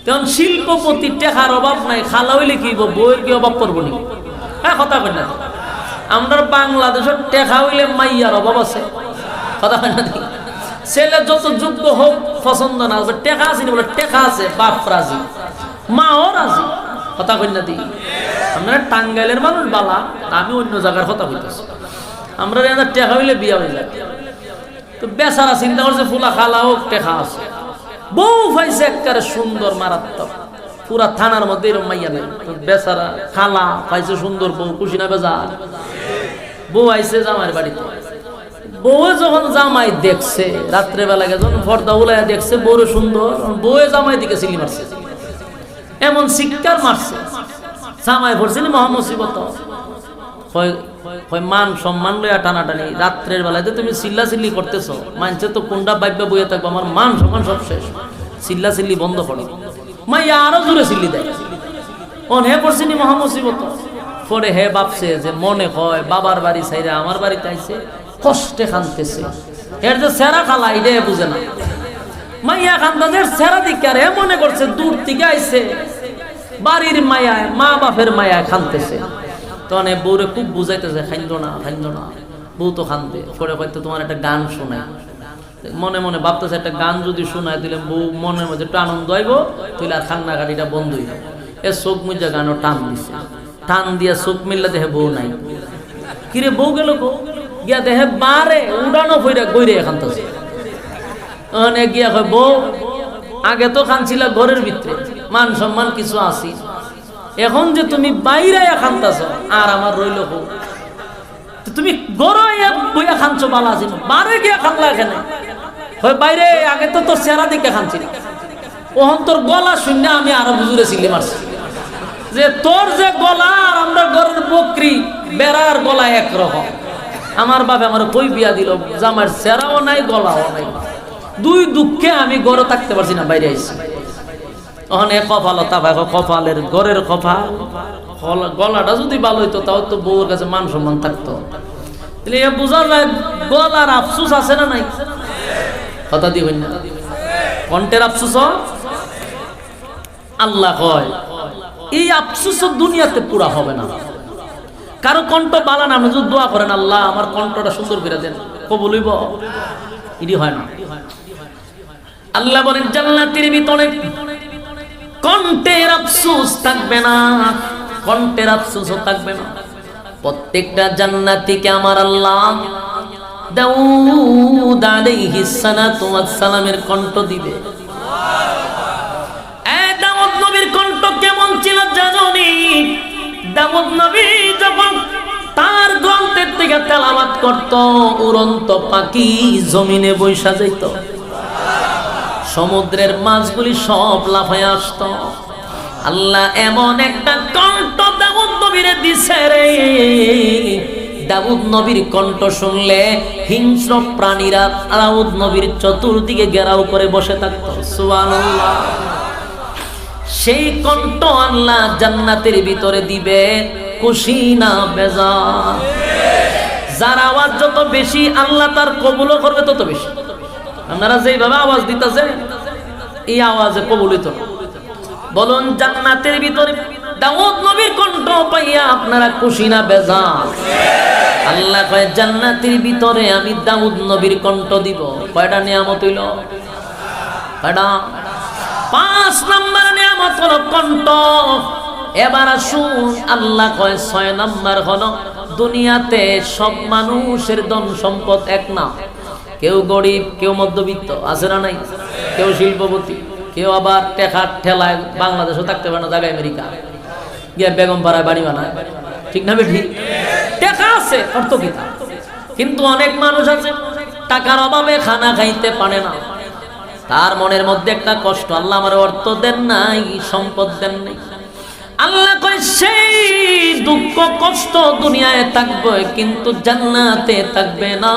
তখন শিল্পপতি, টাকার অভাব নাই, খালা হইলে কি বউয়ের কি অভাব করবো নি? হ্যাঁ, কথা কই না? আমরা বাংলাদেশের টেকা হইলে মাইয়ার অভাব আছে। কথা কই না? ছেলে যত যোগ্য হোক পছন্দ না, টেকা আছে বলে টেকা আছে, বাপ রাজি, মাও রাজি। কথা কই না? আমরা টাঙ্গাইলের মানুষ বালা, আমি অন্য জায়গার কথা কইতেছি। আমরা টেকা হইলে বিয়া হয়ে যায়। তো বেচারা চিন্তা করছে ফুলা খালা হোক, টেকা আছে, বউ পাইছে একেবারে সুন্দর মারাত্মক, পুরা থানার মধ্যে এরকম মাইয়া নাই। বেচারা খালা পাইছে সুন্দর বউ, খুশি না বেজার? বউ আইছে জামাইয়ের বাড়িতে। বউ যখন জামাই দেখছে, রাত্রে বেলা যখন পর্দা উলাইয়া দেখছে বউরে সুন্দর, বউয়ে জামাই দিকে সিলি মারছে, এমন চিৎকার মারছে। জামাই পড়ছিল মহা মুসিবত। মান সম্মান লইয়া টানাটানি, রাত্রের বেলায় তুমি চিল্লা চিল্লি করতেছো, মানছে তো কোনটা বাইবা বইয়া থাকবো, আমার মান সম্মান সব শেষ, চিল্লা চিল্লি বন্ধ করো। মাইয়া আরো জোরে চিল্লি দেয়। হে পড়ছিনি মহা মুসিবত। পরে হে ভাবছে যে মনে হয় বাবার বাড়ি ছাইরা আমার বাড়িতে আইছে, কষ্টে কাঁদতেছে, এর যে সেরা খালা এটা বুঝে না। মাইয়া কান্দাদের সেরা দিকে, আর হে মনে করছে দূর থেকে আইছে, বাড়ির মায়ায়, মা বাপের মায়ায় কাঁদতেছে। তখন বউরে খুব বুঝাইতেছে, খাইন্দ না খাইন্দ না। বউ তো কান্দে। পরে হয়তো তোমার একটা গান শোনায়, মনে মনে ভাবতেছে একটা গান যদি শোনায় দিলে বউ মনের মধ্যে একটু আনন্দ হইব, তুইলে আর কান্নাকাটিটা বন্ধ হইব। এ চোখ মুজা গানও টান দিছে, টান দিয়া চোখ মিললে দেখে বউ নাই। কিরে বউ গেল গো? গিয়া দেখে বারে উড়ানো ফইরা গইরে এখান তো ওখানে গিয়া কয় বউ আগে তো খানছিল ঘরের ভিতরে মান সম্মান কিছু আসি, এখন যে তুমি বাইরে খানতাছ আর আমার রইল হোক, তুমি গরো বইয়া খানছো বালা আছি, বারে গিয়া খানলা এখানে হয় বাইরে আগে তো তোর চেহারা দিকে খানছিল, ওহন তোর গলা শুনে আমি আরো বুঝুরে ছিলি মারছি যে তোর যে গলা আর আমরা ঘরের বকরি বেড়ার গলা একরকম। আমার বাবা আমার কই বিয়া দিল, জামার চেহারাও নাই গলাও নাই, দুই দুঃখে আমি ঘরে থাকতে পারছি না, বাইরে আইছি। ওখানে কপালতা ভাই কপালের ঘরের কপাল, গলাটা যদি ভালো হইতো তাও তো বউর কাছে মান সম্মান থাকতো। বোঝা যায় গলার আফসুস আছে না নাই, কথা দি হই না, কণ্ঠের আফসুস। আল্লাহ কয় এই আফসুস দুনিয়াতে পুরা হবে না। কারো কণ্ঠ বালা না, আপনি যদি দোয়া করেন আল্লাহ আমার কণ্ঠটা সুন্দর করে দেন, কবুল হইব, এটি হয় না। আল্লাহ বলেন জান্নাতের ভিতরে কণ্ঠের আফসোস থাকবে না, কণ্ঠের আফসোসও থাকবে না। প্রত্যেকটা জান্নাতীকে আমার আল্লাহ দাউদ আলাইহিস সালাতু ওয়াস সালামের কণ্ঠ দিবে। এই দাউদ নবীর কণ্ঠ কেমন ছিল জানোনি? দাউদ নবী যখন তার গ্রন্থের থেকে তেলাওয়াত করত, উড়ন্ত পাখি জমিনে বৈশা যাইত, সমুদ্রের মাছগুলি সব লাফায় আসতো। আল্লাহ এমন একটা কণ্ঠ দাউদ নবীরে দিছে রে, দাউদ নবীর কণ্ঠ শুনলে হিংস্র প্রাণীরা দাউদ নবীর চতুর্দিকে ঘেরাও করে বসে থাকত। সুবহানাল্লাহ। সেই কণ্ঠ আল্লাহ জান্নাতের ভিতরে দিবে, খুশি না বেজার। যার আওয়াজ যত বেশি আল্লাহ তার কবুলও করবে তত বেশি। আপনারা যেভাবে আওয়াজ দিতেছেন এই আওয়াজে কবুলিত না। বলুন জান্নাতের ভিতরে দাউদ নবীর কণ্ঠ পাইয়া আপনারা খুশি না বেজার? আল্লাহ কয় জান্নাতের ভিতরে আমি দাউদ নবীর কণ্ঠ দিব। কয়টা নিয়ামত হইল? কয়টা? 5 নাম্বার নিয়ামত হলো কণ্ঠ। এবার আসুন আল্লাহ কয় 6 নাম্বার হলো দুনিয়াতে সব মানুষের ধন সম্পদ এক না, কেউ গরিব, কেউ মধ্যবিত্ত, আছে না নাই? কেউ শিল্পপতি, কেউ আবার টেকার ঠেলায় বাংলাদেশও থাকতে পারে না, জায়গায় আমেরিকা গিয়া বেগম পাড়ায় বাড়ি বানায়, ঠিক না বেঠি? টেকা আছে অর্থ কিতা, কিন্তু অনেক মানুষ আছে টাকার অভাবে খানা খাইতে পারে না, তার মনের মধ্যে একটা কষ্ট, আল্লাহ আমার অর্থ দেন নাই, সম্পদ দেন নাই। আল্লাহ কয় সেই দুঃখ কষ্ট দুনিয়ায় থাকবে কিন্তু জান্নাতে থাকবে না।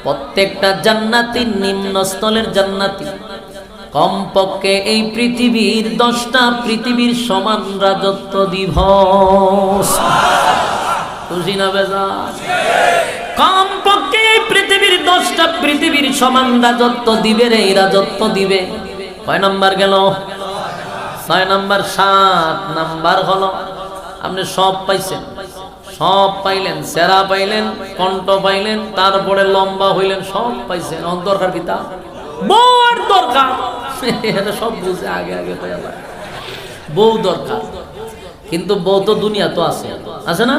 প্রত্যেকটা জান্নাতি নিম্ন স্থলের জান্নাতি, কমপক্ষে এই পৃথিবীর 10টা পৃথিবীর সমান রাজত্ব দিবস। খুশি না বেজার? কমপক্ষে এই পৃথিবীর 10টা পৃথিবীর সমান রাজত্ব দিবে রে, রাজত্ব দিবে। কয় নাম্বার গেল? 6 নাম্বার। 7 নাম্বার হলো আপনি সব পাইছেন, সব পাইলেন, সেরা পাইলেন, কণ্ঠ পাইলেন, তারপরে লম্বা হইলেন, সব পাইছেন। দরকার কিতা? বউর দরকার। এটা সব বুঝে আগে আগে বউ দরকার, কিন্তু বউ তো দুনিয়া তো আছে, আছে না?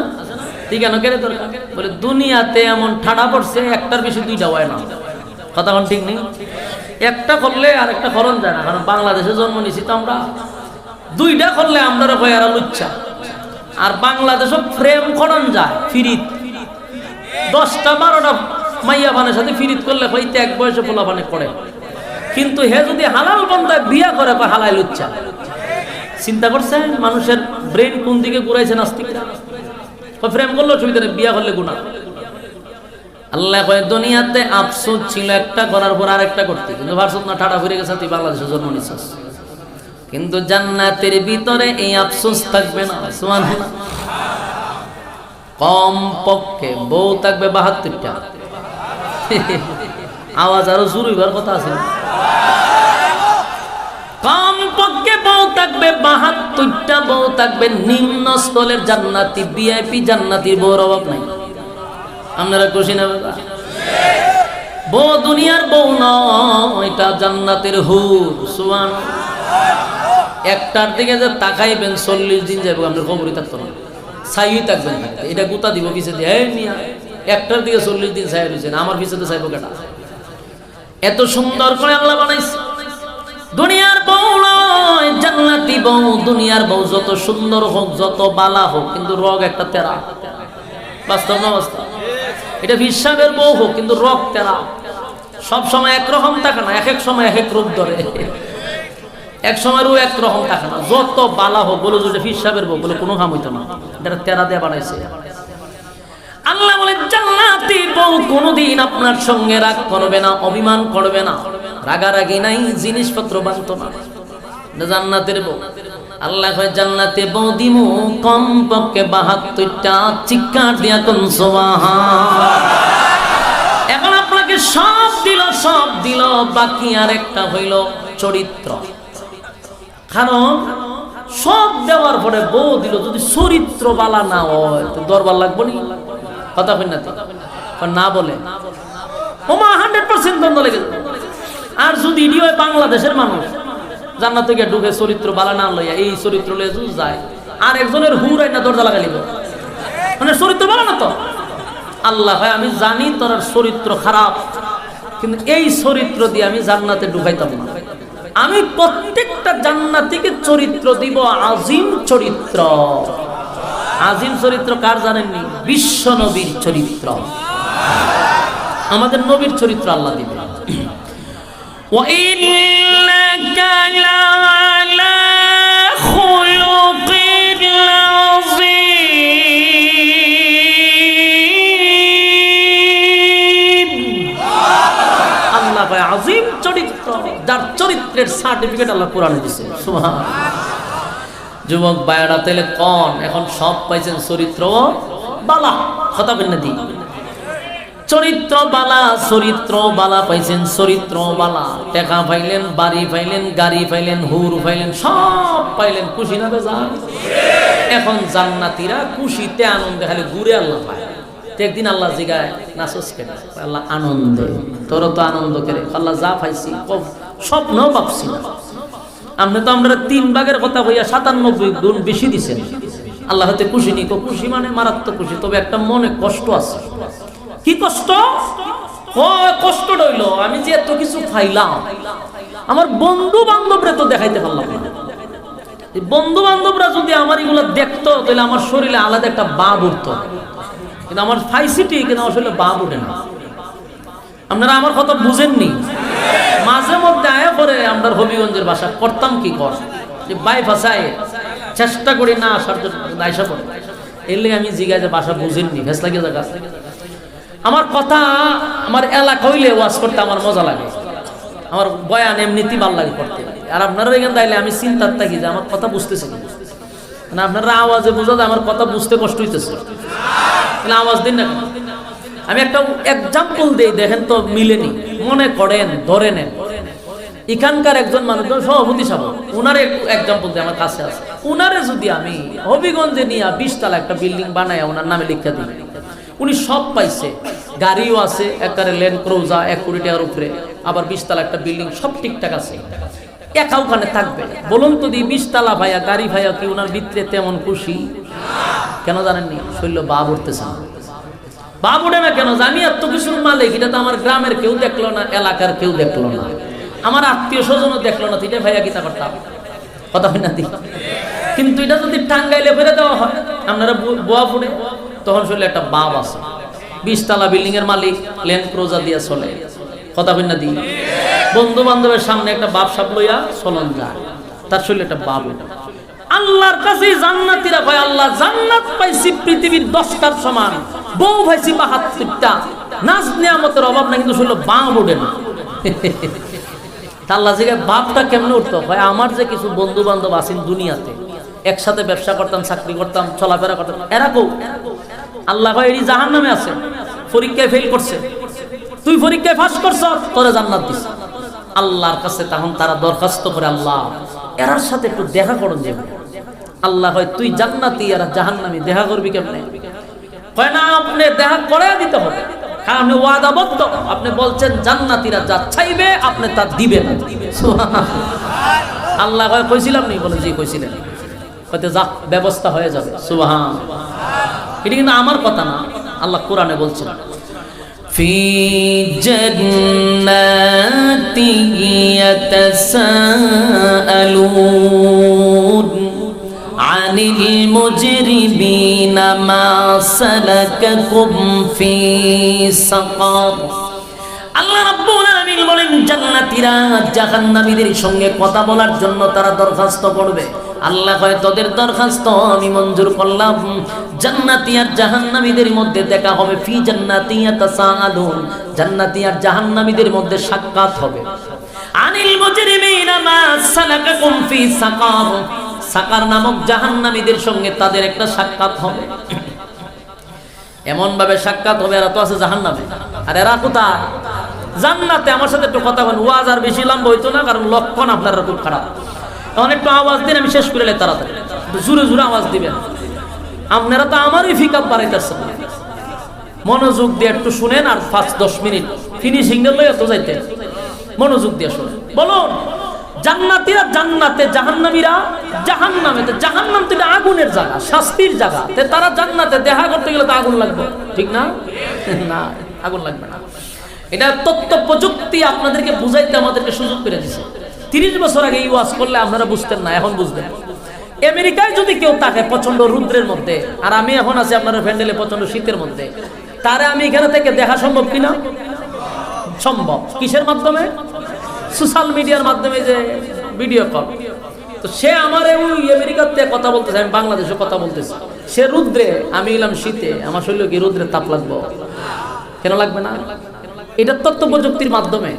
ঠিক আছে, কেন দরকার? বলে দুনিয়াতে এমন ঠাডা পড়ছে একটার বেশি 2টা হয় না। কথা কোন ঠিক নেই? একটা করলে আর একটা করণ যায় না, কারণ বাংলাদেশে জন্ম নিছি তো আমরা। 2টা করলে আমরা কয় আর লুচ্চা। আর বাংলাদেশও ফ্রেম করণ যায় ফিরিত, 10টা 12টা মাইয়া বানের সাথে ফিরিত করলে হইতে এক বয়সে পোলা বানে করে, কিন্তু হে যদি হালাল বন্ধায় বিয়া করে হালাই লুচ্চা। চিন্তা করছেন মানুষের ব্রেন কোন দিকে ঘুরাইছে নাস্তিকরা? ফ্রেম করলে অসুবিধা নেই, বিয়া করলে গুনাহ। আল্লাহ কয় দুনিয়াতে আফসোস ছিল একটা করার পর আরেকটা করতে, কিন্তু ভারসত না, ঠাডা ফিরে গেছে, তুই বাংলাদেশে জন্ম নিছিস। কিন্তু জান্নাতের ভিতরে এই আফসোস থাকবে না। সুবহানাল্লাহ। কম পক্ষে বউ থাকবে 72টা। আওয়াজ আরো জোর হইবার কথা আছে। কম পক্ষে বউ থাকবে 72টা বউ থাকবে, নিম্ন স্থলের জান্নাতি, ভিআইপি জান্নাতির বউর অভাব নাই। আপনারা খুশি না? বউ দুনিয়ার বউ নয়, এটা জান্নাতের হুর। সুবহানাল্লাহ। একটার দিকে যে তাকাইবেন 40 দিন যাবে, আপনার খবরই থাকতো না, ছাই থাকবেন। এটা গুতা দিব পিছে দিয়ে, মিয়া একটার দিকে 40 দিন চাই রয়েছেন, আমার পিছনে চাইবো কেটা? এত সুন্দর করে আল্লাহ বানাইছে। দুনিয়ার বউ নয়, জান্নাতি বউ। দুনিয়ার বউ যত সুন্দর হোক, যত বালা হোক, কিন্তু রগ একটা তেরা। বাস্তব না বাস্তব? এটা হিসাবের বউ হোক, কিন্তু রগ তেরা। সব সময় একরকম থাকে না, এক এক সময় এক এক রূপ ধরে। এক সময়ও একরকম থাকে না। যত বালা হোক, বলে যদি হিসাবের বউ, বলে কোনো কাম হইতো না, এটা তেরা দিয়ে বানাইছে আল্লাহ। বলে জান্নাতি বউ কোনোদিন আপনার সঙ্গে রাগ করবে না, অভিমান করবে না, রাগারাগি নাই, জিনিসপত্র বাঁধতো না। জান্নাতের বউ। আল্লাহ কয় জান্নাতে বউ দিমু কমপক্ষে 72টা, চিৎকার দিয়া কোন সুবহান। এখন আপনাকে সব দিল, বাকি আর একটা হইল চরিত্র। কারণ সব দেওয়ার পরে বউ দিল, যদি চরিত্র বালা না হয় তো দরবার লাগবো নি? কথা কই না তো? না বলে ওমা 100% দ্বন্দ্ব লেগে যাবে। আর যদি ইডি হয় বাংলাদেশের মানুষ, জান্নাতে গিয়ে ঢুকে চরিত্র বালা না লইয়া এই চরিত্র লইয়া যদি যায়, আর একজনের হুরাই না দরজা লাগাই লিব, মানে চরিত্র বালা না তো। আল্লাহ ভাই আমি জানি তোর চরিত্র খারাপ, কিন্তু এই চরিত্র দিয়ে আমি জান্নাতে ঢুকাইতাম না। আমি প্রত্যেকটা জান্নাতীকে চরিত্র দিব আজিম চরিত্র। আজিম চরিত্র কার জানেননি? বিশ্ব নবীর চরিত্র। আমাদের নবীর চরিত্র আল্লাহ দিবে। وَإِنَّكَ لَعَلَى خُلُقٍ عَظِيمٍ। আল্লাহ ভাই আজিম চরিত্র, যার চরিত্রের সার্টিফিকেট আল্লাহ কোরআনে দিয়েছে। সুবহানাল্লাহ। যুবক ভাইরা তাহলে কোন এখন সব পাইছেন চরিত্র বালা। কথা বলেন না দি, চরিত্র বালা পাইছেন, চরিত্র বালা। টাকা পাইলেন, বাড়ি পাইলেন, গাড়ি পাইলেন, হুর পাইলেন, সব পাইলেন, খুশি না বেজান? এখন জান্নাতীরা খুশিতে আনন্দে খালি ঘুরে আল্লাহ পায়। একদিন আল্লাহ জিগায় নাচস কেন? আল্লাহ আনন্দে। তোর তো আনন্দ করে আল্লাহ যা পাইছি স্বপ্ন ভাবছি না। আপনি তো আমরা 3 ভাগের কথা কইয়া 97 গুণ বেশি দিছেন। আল্লাহ হতে খুশি নি? খুশি মানে মারাত্মক খুশি, তবে একটা মনে কষ্ট আছে। কি কষ্ট? কষ্ট রইল আমি যে এত কিছু পাইলাম, আমার বন্ধু বান্ধবরা তো দেখাইতে পারলাম না। বন্ধু বান্ধবরা যদি আমার এগুলো দেখতো, তাহলে আমার শরীরে আলাদা একটা বাপ উঠতো, কিন্তু আমার ফাইসিটি কিন্তু আমার শরীরে বাপ উঠে না। আপনারা আমার কথা বুঝেননি? মাঝে মধ্যে আয়া পরে আমরা হবিগঞ্জের বাসা করতাম কি কর যে বাই ভাষায় চেষ্টা করি না আসার জন্য, আইসা পড়ে এলে আমি জিজ্ঞাসা বাসা বুঝেননি, ভেস লাগে জায়গা। আমার কথা আমার এলাকা হইলে ওয়াজ করতে আমার মজা লাগে, আমার বয়ান এমনিতেই ভালো লাগে করতে। আর আপনারা এখানে তাইলে আমি চিন্তার থাকি যে আমার কথা বুঝতেছে না, আপনারা আওয়াজে বোঝা যায় আমার কথা বুঝতে কষ্ট হইতেছে, তাহলে আওয়াজ দিন না। আমি একটা এক্সাম্পল দেই, দেখেন তো মিলেনি, মনে করেন ধরে নেন। এখানকার একজন মানুষ সভাপতি সাহেব, উনারে এক্সাম্পল দিয়ে আমার কাছে আছে। উনারে যদি আমি হবিগঞ্জে নিয়ে 20 তলা একটা বিল্ডিং বানায় ওনার নামে লিখা দিই, উনি সব পাইছে, গাড়িও আছে, একবারে ল্যান্ড ক্রুজার 1 কোটি টাকার উপরে, আবার 20 তলা একটা বিল্ডিং, সব ঠিকঠাক আছে, একা ওখানে থাকবে। বলুন তো দি 20 তলা ভাইয়া গাড়ি ভাইয়া কি ওনার ভিতরে তেমন খুশি? কেন জানেননি? শৈল বাপ উঠতেছে না। বাপ উঠে না কেন? জানি এত কিছুর মালিক, এটা তো আমার গ্রামের কেউ দেখলো না, এলাকার কেউ দেখলো না, আমার আত্মীয় স্বজনও দেখলো না, এটা ভাইয়া গীতা করতাম কথা হয় না। কিন্তু এটা যদি টাঙ্গাইলে ফেলে দেওয়া হয়, আপনারা বোয়া ফুটে, তখন শৈল একটা বাপ আছে, 20 তলা বিল্ডিং এর মালিক, ল্যান্ড ক্রুজার দিয়ে চলে, কথা হয় না দি। বন্ধু বান্ধবের সামনে একটা বাপ সাপ লইয়া চলন যায়, তার শৈল একটা বাপ। আল্লাহর কাছে জান্নাতীরা ভাই, আল্লাহ জান্নাত পাইছি পৃথিবীর 10টার সমান, বউ পাইছি 72টা, নাজ নিয়ামতের অভাব না, কিন্তু শুনলো বাপ ওঠে না। আল্লাহ জিজ্ঞাসা বাপটা কেমনে উঠতো? ভাই আমার যে কিছু বন্ধু বান্ধব আছেন দুনিয়াতে, একসাথে ব্যবসা করতাম, চাকরি করতাম, চলাফেরা করতাম, এরা কো আল্লাহ ভাই এটি জাহান্নামে আছে, পরীক্ষায় ফেল করছে, তুই পরীক্ষায় পাস করছ, তোরে জান্নাত দিস। আল্লাহর কাছে তখন তারা দরখাস্ত করে, আল্লাহ এরার সাথে একটু দেখা করুন যাবে। আল্লাহ হয় তুই জান্নাতি আর জাহান্নামী, দেখা করবি কেমনে? হয় না, আপনি দেখা করে দিতে হবে, কারণ আপনি ওয়াদাবদ্ধ, আপনি বলছেন জান্নাতীরা যা চাইবে আপনি তা দিবেন। আল্লাহ হয় কইছিলাম নি? বলে জি কইছিলেন, হয়তো যা ব্যবস্থা হয়ে যাবে। সুবহান। এটা কিন্তু আমার কথা না, আল্লাহ কোরআনে বলছেন, ফি জান্নাতি ইয়াতাসাআলুন আনিল মুজরিমিনা মা সালাকাকুম ফি সাকার। আল্লাহ রাব্বুল আলামিন বলেন, জান্নাতীরা জাহান্নামীদের সঙ্গে কথা বলার জন্য তারা দরখাস্ত করবে। আল্লাহ কয়, তোদের দরখাস্ত আমি মঞ্জুর করলাম। জান্নাতী আর জাহান্নামীদের মধ্যে দেখা হবে। ফি জান্নাতি ইয়াতাসাআলুন, জান্নাতী আর জাহান্নামীদের মধ্যে সাক্ষাৎ হবে। আনিল মুজরিমিনা মা সালাকাকুম ফি সাকার, সাকার নামক জাহান্নামীদের সঙ্গে তাদের একটা সাক্ষাৎ হবে। এমন ভাবে সাক্ষাৎ হবে, এরা তো আছে জাহান্নামে, আর এরা কোথায়? জান্নাতে। আমার সাথে একটু কথা বলেন, ওয়াজ আর বেশি লম্বা হইতো না, কারণ লক্ষণ আপনারা খুব খারাপ। এখন একটু আওয়াজ দিন, আমি শেষ করে তাড়াতাড়ি জোরে জোরে আওয়াজ দিবেন। আপনারা তো আমারই ফিকাপ বাড়াইতেছেন। মনোযোগ দিয়ে একটু শুনেন, আর 5-10 মিনিট ফিনিশিং লইয়া তো যাইতে মনোযোগ দিয়ে শুনেন। বলুন, জান্নাতীরা জান্নাতে, জাহান্নামীরা জাহান্নামেতে। জাহান্নাম তো আগুনের জায়গা, শাস্তির জায়গা। তারা জান্নাতে দেখা করতে গেলে তো আগুন লাগবে, ঠিক না? না, আগুন লাগবে না। এটা তথ্য প্রযুক্তি আপনাদেরকে বুঝাইতে আমাদেরকে সুযোগ করে দিচ্ছে। 30 বছর আগে এই ওয়াজ করলে আপনারা বুঝতেন না, এখন বুঝবেন। আমেরিকায় যদি কেউ থাকে প্রচন্ড রুদ্রের মধ্যে, আর আমি এখন আছি আপনার প্যান্ডেলে প্রচন্ড শীতের মধ্যে, তারে আমি এখানে থেকে দেখা সম্ভব কিনা? সম্ভব। কিসের মাধ্যমে? সোশ্যাল মিডিয়ার মাধ্যমে, যে ভিডিও কল। তো সে আমার ওই আমেরিকাতে কথা বলতেছে, আমি বাংলাদেশে কথা বলতেছি। সে রুদ্রে, আমি এলাম শীতে। আমার শরীরে কি রুদ্রের তাপ লাগবে? কেন লাগবে না? এটা তথ্য প্রযুক্তির মাধ্যমে।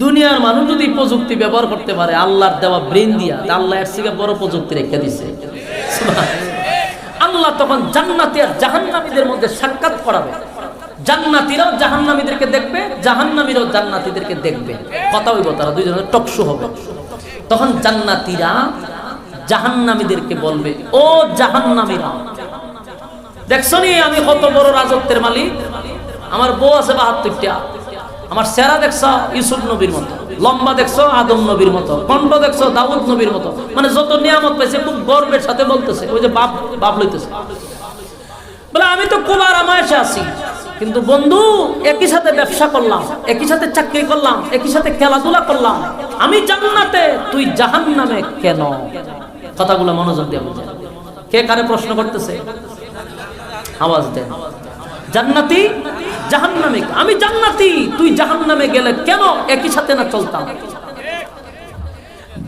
দুনিয়ার মানুষ যদি প্রযুক্তি ব্যবহার করতে পারে আল্লাহর দেওয়া ব্রেন দিয়া, আল্লাহ এর থেকে বড় প্রযুক্তি রেখে দিছে। আল্লাহ তখন জান্নাতি আর জাহান্নামীদের মধ্যে সাক্ষাৎ করাবে। জান্নাতীরাও জাহান্নামীদেরকে দেখবে, জাহান্নামীরাও জান্নাতীদেরকে দেখবে। কথা হইব, তারা দুইজনের টকশো হবে। তখন জান্নাতীরা জাহান্নামীদেরকে বলবে, ও জাহান্নামীরা, দেখছো নি আমি কত বড় রাজত্বের মালিক? আমার বউ আছে 72টা, আমার চেহারা দেখছো ইউসুফ নবীর মতো, লম্বা দেখছো আদম নবীর মতো, কণ্ঠ দেখছো দাউদ নবীর মতো। মানে যত নিয়ামত পাইছে খুব গর্বের সাথে বলতেছে, ওই যে বাপ লইতেছে, বলে আমি তো খুব আরামায়েশে আছি, কিন্তু বন্ধু একই সাথে ব্যবসা করলাম, একই সাথে চাকরি করলাম, একই সাথে খেলাধুলা করলাম। আমি জান্নাতে, তুই জাহান্নামে কেন? কথাগুলো মনোযোগ দিয়ে বুঝেন। কে কারে প্রশ্ন করতেছে? আওয়াজ দেন। জান্নাতি জাহান্নামে, আমি জান্নাতি, তুই জাহান্নামে গেলে কেন? একই সাথে না চলতাম?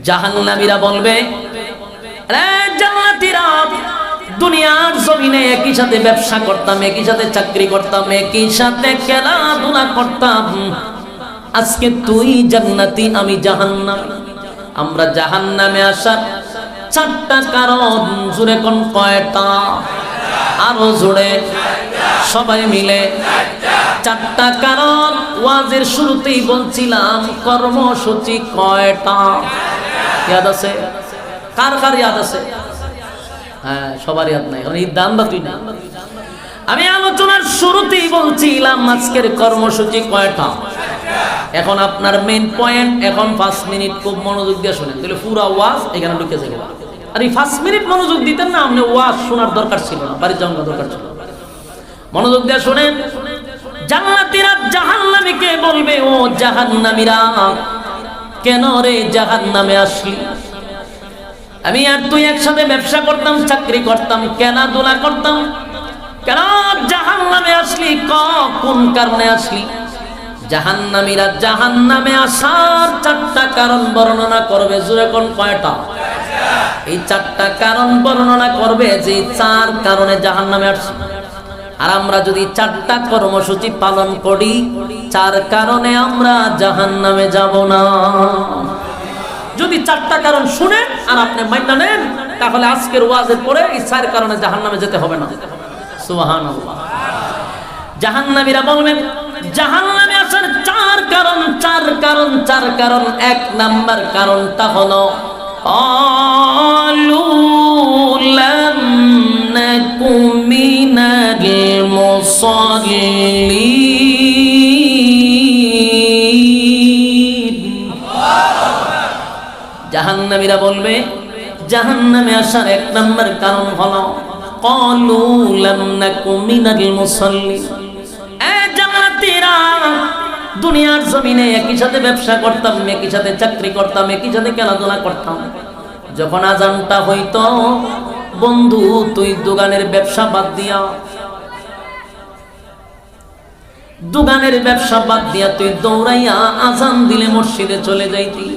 জাহান্নামীরা বলবে, রে জান্নাতীরা, দুনিয়ার জমিনে একই সাথে ব্যবসা করতাম, একই সাথে চাকরি করতাম, একই সাথে খেলাধুলা করতাম। আজকে তুই জান্নাতি, আমি জাহান্নামী। আমরা জাহান্নামে আসার 4টা কারণ। জোরে কোন কয়টা? আরো জোরে সবাই মিলে। 4টা কারণ। ওয়াজের শুরুতেই বলছিলাম কর্মসূচি কয়টা? ইয়াদ আছে? কার কার ইয়াদ আছে? হ্যাঁ, সবার ইয়াদ নাই, এই দাম বা তুই না। আমি আলোচনার শুরুতেই বলছিলাম আজকের কর্মসূচি কয়টা। এখন আপনার মেইন পয়েন্ট। এখন 5 মিনিট খুব মনোযোগ দিয়ে শুনেন, তাহলে পুরো ওয়াজ এখানে ঢুকে যাবে। আর এই 5 মিনিট মনোযোগ দিতেন না, আপনি ওয়াজ শোনার দরকার ছিল না, বাড়ি যাওয়ার দরকার ছিল। মনোযোগ দিয়ে শুনেন। জান্নাতীরা জাহান্নামীকে বলবে, ও জাহান্নামীরা, কেন রে জাহান্নামে আসলি? আমি আর তুই একসাথে ব্যবসা করতাম, চাকরি করতাম, খেলাধুলা করতাম, কেন জাহান্নামে আসলি? কোন কারণে আসলি? জাহান্নামীরা জাহান্নামে আসার 4টা কারণ বর্ণনা করবে। জোরে কোন কয়টা? এই 4টা কারণ বর্ণনা করবে, যে 4 কারণে জাহান্নামে আসছে। আর আমরা যদি 4টা কর্মসূচি পালন করি, 4 কারণে আমরা জাহান্নামে যাব না। যদি 4টা কারণ শুনেন আর আপনি মাইনা নেন, তাহলে আজকের ওয়াজের পরে এই 4 কারণে জাহান্নামে যেতে হবে না। সুবহানাল্লাহ। জাহান্নামীরা বলবেন, জাহান্নামে আসার 4 কারণ, 4 কারণ, 4 কারণ। 1 নাম্বার কারণটা হলো আলু লাম নাকু মিনাল মুসাল্লিন। জাহান্নামীরা বলবে, জাহান্নামে আসার 1 নাম্বার কারণ হলো ক্বালু লাম নাকু মিনাল মুসাল্লিন। এ জান্নাতীরা, দুনিয়ার জমিনে একই সাথে ব্যবসা করতাম, একই সাথে চাকরি করতাম, একই সাথে খেলাধুলা করতাম। যখন আজানটা হইতো, বন্ধু তুই দোকানের ব্যবসা বাদ দিয়া, দোকানের ব্যবসা বাদ দিয়া তুই দৌড়াইয়া আজান দিলে মসজিদে চলে যাইতি।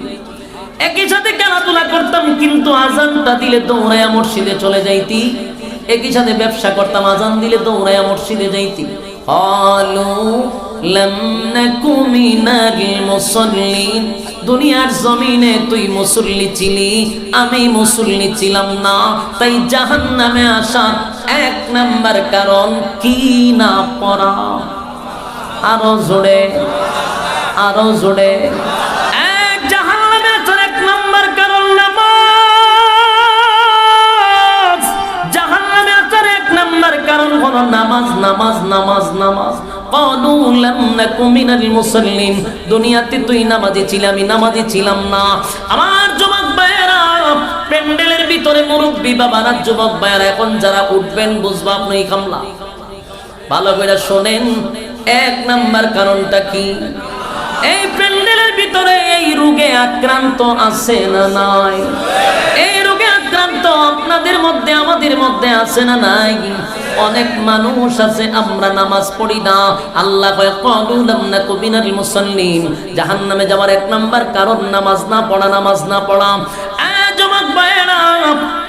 একই সাথে খেলাধুলা করতাম, কিন্তু আজানটা দিলে দৌড়াইয়া মসজিদে চলে যাইতি। একই সাথে ব্যবসা করতাম, আজান দিলে দৌড়াইয়া মসজিদে যাইতি। ক্বালু লাম নাকু মিনাল মুসাল্লিন। দুনিয়ার জমিনে তুই মুসল্লি ছিলি, আমি মুসল্লি ছিলাম না, তাই জাহান্নামে আসার এক নাম্বার কারণ কি না পড়া। আরো জোরে, আরো জোরে। জাহান্নামে আসার এক নাম্বার কারণ নামাজ। জাহান্নামে আসার এক নাম্বার কারণ হলো নামাজ, নামাজ, নামাজ, নামাজ। ক্বালু লাম নাকু মিনাল মুসাল্লিন। দুনিয়াতে তুই নামাজি ছিলি, আমি নামাজি ছিলাম না। আমার যুবক ভাইয়েরা, প্যান্ডেলের ভিতরে মুরব্বী বাবারা, যুবক ভাইয়েরা, এখন যারা উঠবেন বুঝবা আপনি কামলা। ভালো করে শোনেন, এক নাম্বার কারণটা কি? এই প্যান্ডেলের ভিতরে এই রোগে আক্রান্ত আছে না নাই? এই রোগে আক্রান্ত আপনাদের মধ্যে, আমাদের মধ্যে আছে না নাই? অনেক মানুষ আছে আমরা নামাজ পড়ি না। আল্লাহ কয় ক্বালু লাম নাকু মিনাল মুসাল্লিন। জাহান্নামে যাওয়ার এক নাম্বার কারণ নামাজ না পড়া, নামাজ না পড়া। যুবক ভাইয়েরা,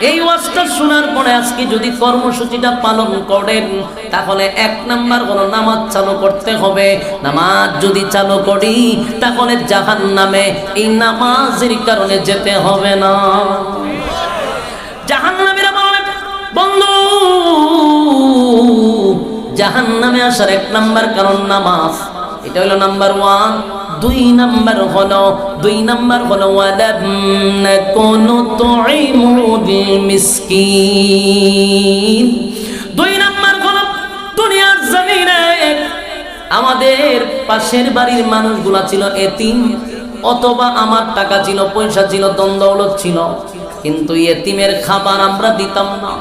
এই ওয়াজটা শোনার পরে আজকে যদি কর্মসূচিটা পালন করেন, তাহলে এক নাম্বার হলো নামাজ চালু করতে হবে। নামাজ যদি চালু করি, তাহলে জাহান্নামে এই নামাজের কারণে যেতে হবে না। জাহান্নামীরা বলে, বন্ধু জাহান্নামে আসার এক নাম্বার কারণ নামাজ। এটা হলো নাম্বার ওয়ান। দুই নাম্বার হলো ওয়ালাম নাকুনু তুইমুল মিসকিন। দুই নাম্বার হলো দুনিয়ার জমিনে আমাদের পাশের বাড়ির মানুষগুলা ছিল এতিম, অথবা আমার টাকা ছিল, পয়সা ছিল, ধন দৌলত ছিল, কিন্তু এতিমের খাবার আমরা দিতাম না।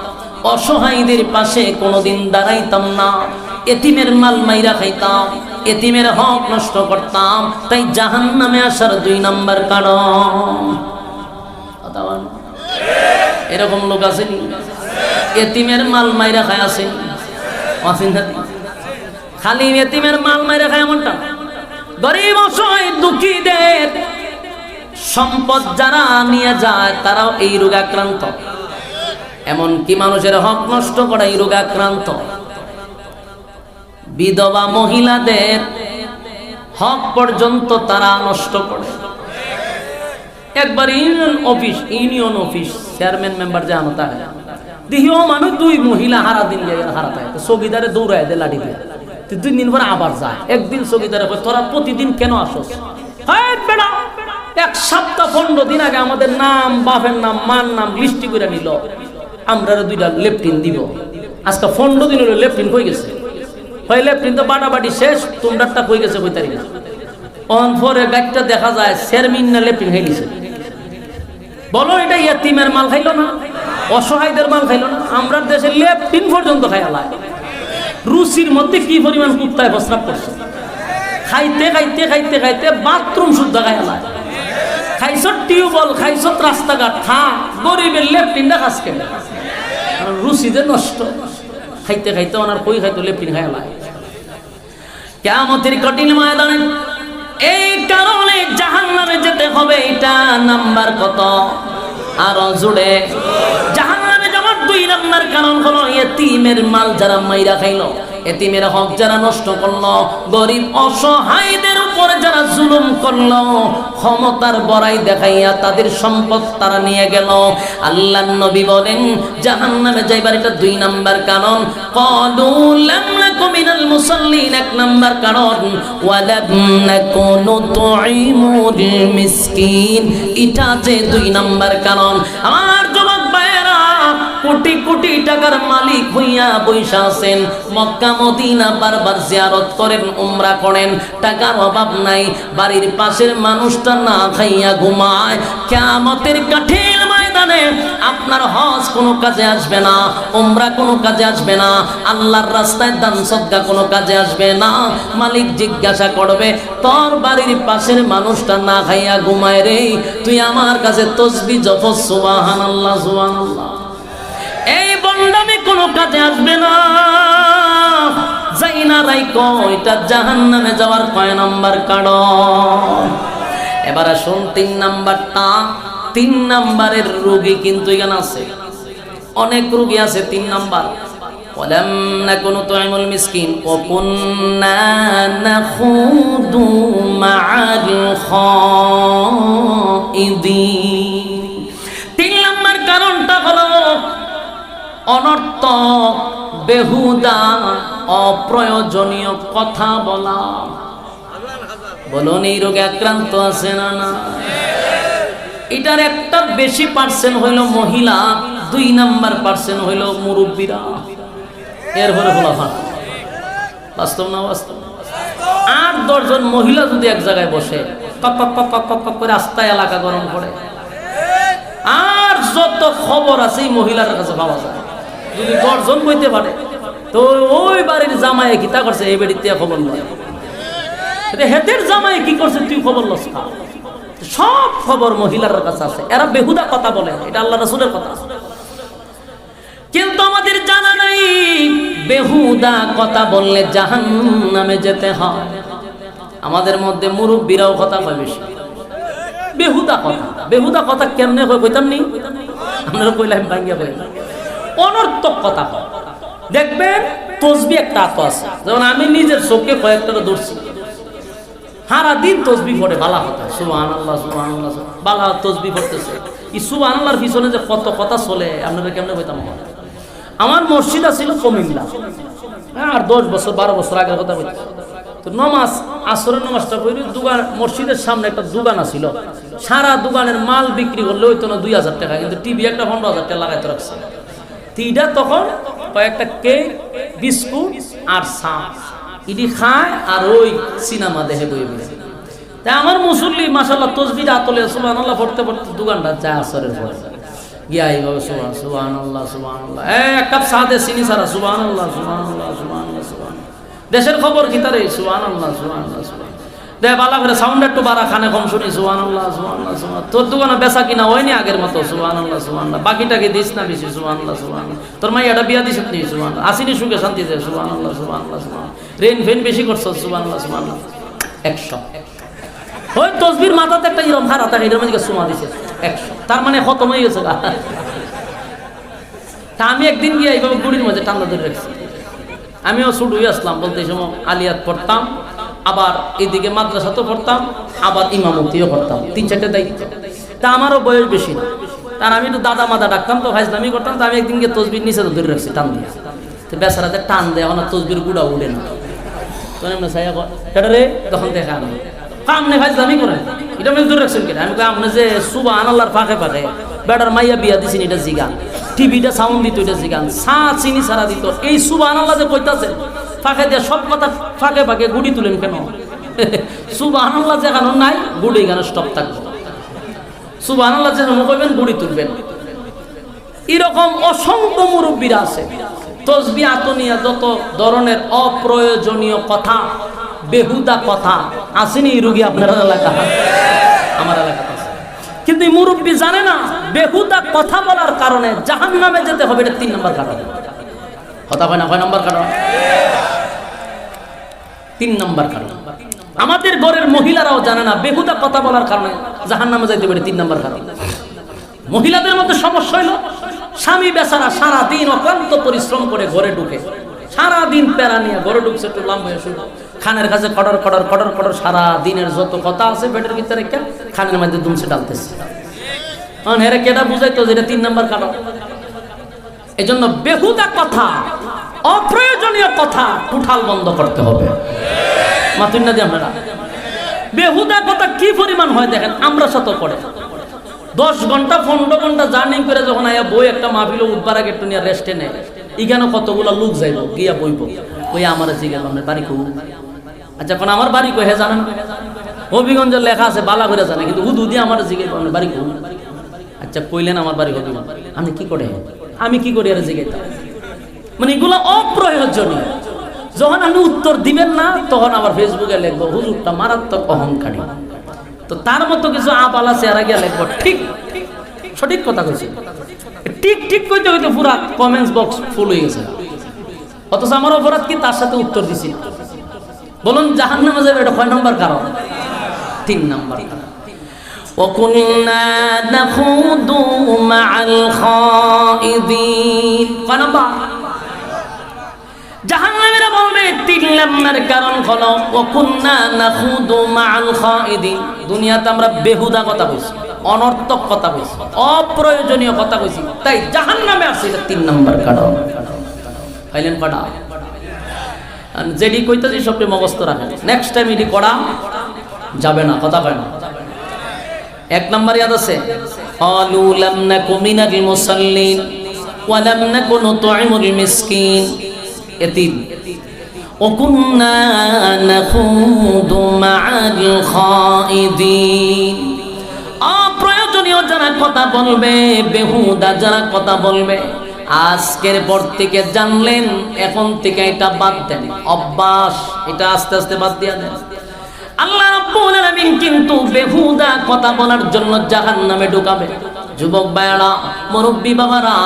অসহায়দের পাশে কোনোদিন দাঁড়াইতাম না। এতিমের মাল মাইরা খাইতাম, এতিমের হক নষ্ট করতাম। তাই জাহান্নামে আসার দুই নাম্বার কারণ। এরকম লোক আছে, এতিমের মাল মাইরা খায় আছে, খালি এতিমের মাল মাইরা খায় এমনটা। গরিব অসহায় দুঃখীদের সম্পদ যারা নিয়ে যায়, তারাও এই রোগে আক্রান্ত। এমনকি মানুষের হক নষ্ট করা এই রোগে আক্রান্ত। বিধবা মহিলাদের হক পর্যন্ত তারা নষ্ট করে। একবার ইউনিয়ন অফিস চেয়ারম্যান মেম্বার যে আনতা হয়, দেখিও মানুষ দুই মহিলা হারা দিন হারাতে হয়, চৌকিদারে দৌড়ায় দেয় লাঠি দিয়ে। 2 দিন পরে আবার যায়। একদিন চৌকিদারে কয়, তোরা প্রতিদিন কেন আসস? এক সপ্তাহ 15 দিন আগে আমাদের নাম, বাপের নাম, মার নাম লিস্টি করে নিল, আমরা 2টা লেফটিন দিব। আজকে 15 দিন হলো লেফটিন হয়ে গেছে। হয় লেফটিন তো বাটাবাটি শেষ, তোমরাটা হয়ে গেছে 5 তারিখে। অন পরে গাড়িটা দেখা যায় চেয়ারম্যান না লেফটিন হয়ে গেছে। বলো এটা ইয়াতিমের মাল খাইলো না? অসহায়দের মাল খাইলো না? আমরা দেশে লেফটিন পর্যন্ত খাইলায়। রুচির মধ্যে কি পরিমাণ কুত্তায় প্রস্রাব করছে। খাইতে খাইতে খাইতে খাইতে বাথরুম শুদ্ধ খাইলায়। খাইছত টিউবওয়েল, খাইছত রাস্তাঘাট, খা গরিবের লেফটিনটা খাস কেন? রুচিতে নষ্ট। খাইতে খাইতে ওনার কই খাইতো লেফটিন খাইলায়। কিয়ামতের কঠিন ময়দানে এই কারণে জাহান্নামে যেতে হবে। এটা নাম্বার কত? আরো জুড়ে। জাহান্নামে যাওয়ার 2 নাম্বার কারণ হলো এতিমের মাল যারা মাইরা খাইলো, এতিমের হক যারা নষ্ট করলো, গরিব অসহায়দের উপর যারা জুলুম করলো, ক্ষমতার বড়াই দেখাইয়া তাদের সম্পদ তারা নিয়ে গেল। আল্লাহর নবী বলেন জাহান্নামে যাইবার এটা 2 নাম্বার কারণ। ক্বালু লাম নাকু মিনাল মুসাল্লিন 1 নাম্বার কারণ, ওয়া লাম নাকুনু তুইমুল মিসকিন এটা যে 2 নাম্বার কারণ। আমার যুবক ভাইয়েরা, কোটি কোটি টাকার মালিক হইয়া বৈশা আছেন, মক্কা মদিনা বারবার জিয়ারত করেন, উমরা করেন, টাকার অভাব নাই, বাড়ির পাশের মানুষটা না খাইয়া ঘুমায়। কিয়ামতের কঠিন ময়দানে জানে আপনার হজ কোনো কাজে আসবে না, উমরা কোনো কাজে আসবে না, আল্লাহর রাস্তায় দান সদকা কোনো কাজে আসবে না। মালিক জিজ্ঞাসা করবে, তোর বাড়ির পাশের মানুষটা না খাইয়া ঘুমায় রে, তুই আমার কাছে তসবিহ জপস, সুবহানাল্লাহ সুবহানাল্লাহ। এই বন্ডামি কোনো কাজে আসবে না। যাই না রাইকো, এটা জাহান্নামে যাওয়ার কয় নাম্বার কারণ? এবার আসুন 3 নাম্বারটা। 3 নাম্বারের রোগী কিন্তু এখানে আছে, অনেক রোগী আছে। 3 নাম্বার, ওয়ালাম নাকুনু তুইমুল মিসকিন ওয়া কুন্না নাখুদু মা'আল খাইদিন। 3 নাম্বার কারণটা হলো অনর্থক, বেহুদা, অপ্রয়োজনীয় কথা বলা। বলুন এই রোগে আক্রান্ত আছে না না? এটার একটা বেশি পার্সেন্ট হইল মহিলা, 2 নাম্বার পার্সেন্ট হইল মুরব্বীরা। এরপরে বলা হয় বাস্তব না বাস্তব? 8-10 জন মহিলা যদি এক জায়গায় বসে পক পক পক পক পক পক করে আস্তায় এলাকা গরম করে, আর যত খবর আছে এই মহিলার কাছে পাওয়া যায়। যদি 10 জন বইতে পারে তো ওই বাড়ির জামাই কিতা করছে এই বাড়িতে খবর নয়, হেতের জামাই কি করছে তুই খবর লস খা। সব খবর মহিলার কাছে আছে। এরা বেহুদা কথা বলে, এটা আল্লাহ রাসূলের কথা। কিন্তু আমাদের জানা নাই বেহুদা কথা বললে জাহান্নামে যেতে হয়। আমাদের মধ্যে মুরব্বীরাও কথা কয় বেশি, বেহুদা কথা। বেহুদা কথা কেমনে কয় কইতাম নি, আপনারা কইলাম ভাঙ্গিয়া বলেন। অনর্থক কথা কয়। দেখবেন তসবিহ একটা আতো আছে, যেমন আমি নিজের চোখে কয়েকটা ধরছি, সারা দিন তসবিহ পড়ে বালা কথা, সুবহানাল্লাহ সুবহানাল্লাহ বালা তসবিহ পড়তেছে। এই সুবহানাল্লাহর পিছনে যে কত কথা চলে আপনারা কেমনে কইতাম। আমার মসজিদ ছিল কুমিল্লা, আর 10 বছর 12 বছর আগের কথা বলছি। তো নামাজ, আসরের নামাজটা পড়ি, দোকান মসজিদের সামনে একটা দোকান ছিল, সারা দোকানের মাল বিক্রি করলে হইতো না 2000 টাকা, কিন্তু টিভি একটা 15,000 টাকা লাগাইতে রাখছে। তিনটা তখন কয়েকটা কেক, বিস্কুট আর চা ইডি খায় আর ওই সিনেমা দেখে বই বই। তাই আমার মুসল্লি মাশাআল্লাহ তসবিহ আতলে সুবহানাল্লাহ পড়তে পড়তে দোকানটা যায় আসরের পরে গিয়া এইভাবে সুবহানাল্লাহ সুবহানাল্লাহ, এক কাপ চা দে চিনি ছাড়া, সুবহানাল্লাহ সুবহানাল্লাহ সুবহানাল্লাহ সুবহানাল্লাহ। দেশের খবর কি তারে, সুবহানাল্লাহ সুবহানাল্লাহ সুবহানাল্লাহ। দে বালা করে সাউন্ড একটু বাড়া, খানে কম শুনি, সুবহানাল্লাহ সুবহানাল্লাহ সুবহানাল্লাহ। তোর দোকানে বেচা কিনা হয়নি আগের মতো, সুবহানাল্লাহ সুবহানাল্লাহ। বাকিটাকে দিস না বেশি, সুবহানাল্লাহ সুবহানাল্লাহ। তোর মাইয়াটা বিয়া দিস নি, সুবহানাল্লাহ। আসিনি সুখে শান্তিতে, সুবহানাল্লাহ সুবহানাল্লাহ সুবহানাল্লাহ। রেন ফেন বেশি করছ, সুবহানাল্লাহ সুবহানাল্লাহ। 100 ওই তসবির মাথাতে একটা এরকম হারা থাকে, এটার মধ্যে সুমা দিছে 100, তার মানে খতম হয়ে গেছে। তা আমি একদিন গিয়ে এইভাবে গুড়ির মধ্যে টান্না ধরে রাখছি। আমিও ছুট হয়ে আসলাম, বলতে এই সময় আলিয়াত পড়তাম, আবার এদিকে মাদ্রাসাতেও পড়তাম, আবার ইমামতিও করতাম, 3-4টা দায়িত্ব। তা আমারও বয়স বেশি না, তার আমি একটু দাদা মাদা ডাকতাম, তো ফাইজলামি করতাম। তো আমি একদিনকে তসবির নিচে ধরে রাখছি টান দিয়ে, তো বেচারাতে টান দেয়, এখন তসবির গুড়া উড়ে না। তখন এমনি সাইয়া কেটা রে, তখন দেখা আমি কামনে ফাইজলামি করেন, এটা আমি ধরে রাখছেন কেন? আমি আপনি যে সুবহানাল্লাহর ফাঁকে ফাঁকে বেটার মাইয়া বিয়া দিছেন এটা জিগান, টিভিটা সাউন্ড দিত এটা জিগান, চা চিনি ছাড়া দিত, এই সুবহানাল্লাহ যে কইতাছে ফাঁকে দিয়ে সব কথা ফাঁকে ফাঁকে গুড়ি তুলেন কেন? সুবহানাল্লাহ যেখানে নাই গুড়ি এখানে স্টপ থাকবে, সুবহানাল্লাহ যেখানে কইবেন গুড়ি তুলবেন। এরকম অসংখ্য মুরব্বীরা আছে। তসবিহ আতনিয়া যত ধরনের অপ্রয়োজনীয় কথা, বেহুদা কথা আসেনি এই রোগী আপনার এলাকা, আমার এলাকাতে আছে। কিন্তু এই মুরব্বী জানে না বেহুদা কথা বলার কারণে জাহান্নামে যেতে হবে। এটা 3 নম্বর কারণ। কথা হয় না, কয় নম্বর কারণ? 3 নম্বর কারণ। আমাদের ঘরের মহিলারাও জানে না বেহুদা কথা বলার কারণে জাহান্নামে যেতে হবে, 3 নম্বর কারণ। মহিলাদের মধ্যে সমস্যা হইল স্বামী বেচারা সারাদিন অক্লান্ত পরিশ্রম করে ঘরে ঢুকে, সারাদিন প্যারা নিয়ে ঘরে ঢুকছে, একটু লম্বা হয়ে শুরু খানের কাছে কটর কটর কটর কটর, সারা দিনের যত কথা আছে পেটের ভিতরে খানের মধ্যে দুমছে ডালতেছে। হেরে কেটা বুঝাইতো যে এটা 3 নম্বর কারণ। এই জন্য বেহুদা কথা, অপ্রয়োজনীয় কথা টোটাল বন্ধ করতে হবে। মাতুন না দিয়ে আপনারা বেহুদা কথা কি পরিমাণ হয় দেখেন, আমরা শত করে 10 ঘন্টা 15 ঘন্টা জার্নি করে যখন আয়া বই একটা মাহফিল উঠবার আগে একটু নিয়ে রেস্টে নেয়, এখানে কতগুলো লোক যাইব গিয়া বইব, ওই আমার জিজ্ঞেস আপনার বাড়ি কো? আচ্ছা কোন আমার বাড়ি কো? হে জানেন হবিগঞ্জের লেখা আছে, বালা করে জানে, কিন্তু হুদু দিয়ে আমার জিজ্ঞেস আপনার বাড়ি কো? আচ্ছা কইলেন আমার বাড়ি হবে, আমি কি করে, আমি কি করি আর জিজ্ঞাসা, মানে এগুলো অপ্রয়োজনীয়। যখন আপনি উত্তর দিবেন না তখন আবার ফেসবুকে লিখবো হুজুরটা মারাত্মক অহংকারী। তো তার মতো কিছু আবালা চেহারা গিয়ে লিখবো ঠিক সঠিক কথা কইছি, ঠিক ঠিক কইতে কইতে পুরা কমেন্টস বক্স ফুল হয়ে গেছে। অথচ আমার অপরাধ কি, তার সাথে উত্তর দিছি। বলুন জাহান্নামে যাবে এটা কয় নম্বর কারণ? 3 নম্বর কারণ। وَكُنَّا نَخُوضُ مَعَ الْخَائِضِينَ কয় নম্বর? জাহান্নামীরা বলবে 3 নম্বর কারণ হলো وَكُنَّا نَخُوضُ مَعَ الْخَائِضِينَ। দুনিয়াতে আমরা বেহুদা কথা কইছি, অনর্থক কথা কইছি, অপ্রয়োজনীয় কথা কইছি, তাই জাহান্নামে আসছে। এটা 3 নম্বর কারণ। পাইলেন কটা? যেটি কইতেছি সবটি মুখস্থ রাখেন, নেক্সট টাইম এটি করা যাবে না, কথা কয় না। 1 নম্বর ইয়াদ আছে, ক্বালু লাম নাকু মিনাল মুসাল্লিন ওয়া লাম নাকু নুতঈমুল মিসকিন। এতিম ওয়া কুন্না নাখুদু মা'আল খাইদিন। অপ্রয়োজনীয় যারা কথা বলবে, বেহুদা যারা কথা বলবে, আজকের পর থেকে জানলেন, এখন থেকে এটা বাদ দেন, অভ্যাস এটা আস্তে আস্তে বাদ দিয়া দেন। আল্লাহ রাব্বুল আলামিন কিন্তু বেহুদা কথা বলার জন্য জাহান্নামে ঢুকাবে। যুবক ভাইরা, মুরব্বী বাবারা,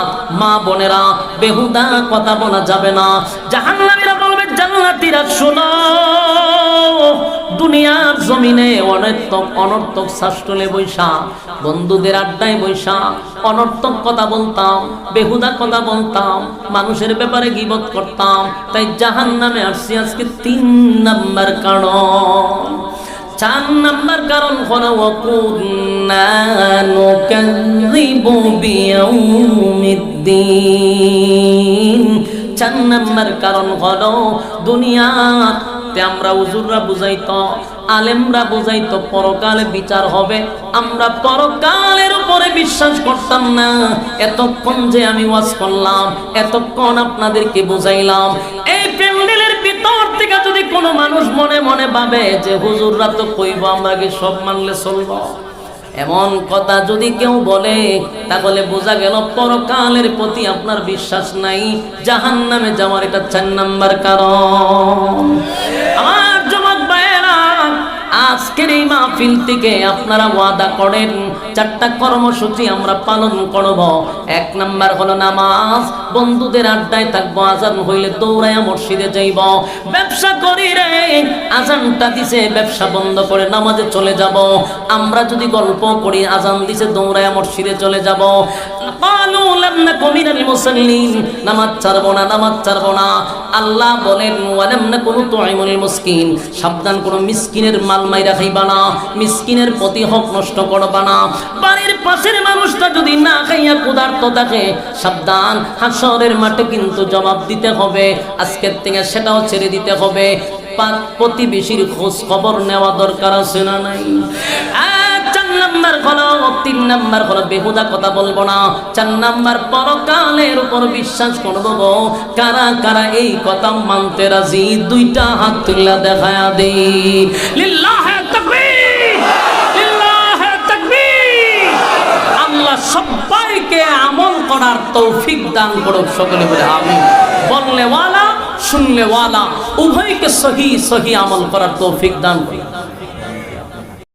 মা বোনেরা, বেহুদা কথা বলা যাবে না। জাহান্নামীরা বলবে জান্নাতীরা শোনো, দুনিয়ার জমিনে অনর্থক শাসটলে বৈশা, বন্ধুদের আড্ডায় বৈশা অনর্থক কথা বলতাম, বেহুদা কথা বলতাম, মানুষের ব্যাপারে গীবত করতাম, তাই জাহান্নামে আসছি আজকে 3 নম্বর কারণ। 4 নম্বর কারণ হলো ওয়াকুন্না নুকাযযিবু বিয়াউমিদ্দিন। 4 নম্বর কারণ হলো দুনিয়াতে আমরা হুজুররা বুঝাইতো, আলেমরা বুঝাইতো পরকালে বিচার হবে, আমরা পরকালের উপরে বিশ্বাস করতাম না। এতক্ষণ যে আমি ওয়াজ করলাম, এতক্ষণ আপনাদেরকে বুঝাইলাম, এই প্যান্ডেলের ভিতর থেকে যদি কোনো মানুষ মনে মনে ভাবে যে হুজুররা তো কইব আমরা কি সব মানলে চলবো, এমন কথা যদি কেউ বলে, তাহলে বোঝা গেল পরকালের প্রতি আপনার বিশ্বাস নাই, জাহান্নামে যাওয়ার এটা 4 নম্বর কারণ। আমার যুবক ভাইয়েরা, আজকের এই মাহফিল থেকে আপনারা ওয়াদা করেন 4টা কর্মসূচি আমরা পালন করব। 1 নম্বর হলো নামাজ, বন্ধুদের আড্ডায় থাকবো, আজান হইলে দৌড়াইয়া মসজিদে যাইব। ব্যবসা করি রে, আজানটা দিছে ব্যবসা বন্ধ করে নামাজে চলে যাব। আমরা যদি গল্প করি, আজান দিছে দৌড়াইয়া মসজিদে চলে যাব। ক্বালু লাম নাকু মিনাল মুসাল্লিন, নামাজ ছাড়বো না, নামাজ ছাড়বো না। আল্লাহ বলেন ওয়া লাম নাকু নুতঈমুল মিসকিন, সাবধান কোন মিসকিনের মাল মাইরা খাইবা না, মিসকিনের প্রতি হক নষ্ট করবা না। বাড়ির পাশের মানুষটা যদি না খাইয়া ক্ষুধার্ত থাকে, সাবধান, হাসরের মাঠে কিন্তু জবাব দিতে হবে। আজকের থেকে সেটাও ছেড়ে দিতে হবে। প্রতিবেশীর খোঁজ খবর নেওয়া দরকার আছে না নাই? 4 নম্বর হলো, 3 নম্বর হলো বেহুদা কথা বলবো না। 4 নম্বর পরকালের উপর বিশ্বাস করব। কারা কারা এই কথা মানতে রাজি? 2টা হাত তুলে দেখায়া দেই। লিল্লাহি তাকবীর, লিল্লাহি তাকবীর। আল্লাহ সবাইকে আমল করার তৌফিক দান করুক, সকলে বলে আমিন। বললে ওয়ালা, শুনলে ওয়ালা, উভয়কে সহি সহি আমল করার তৌফিক দান করুক।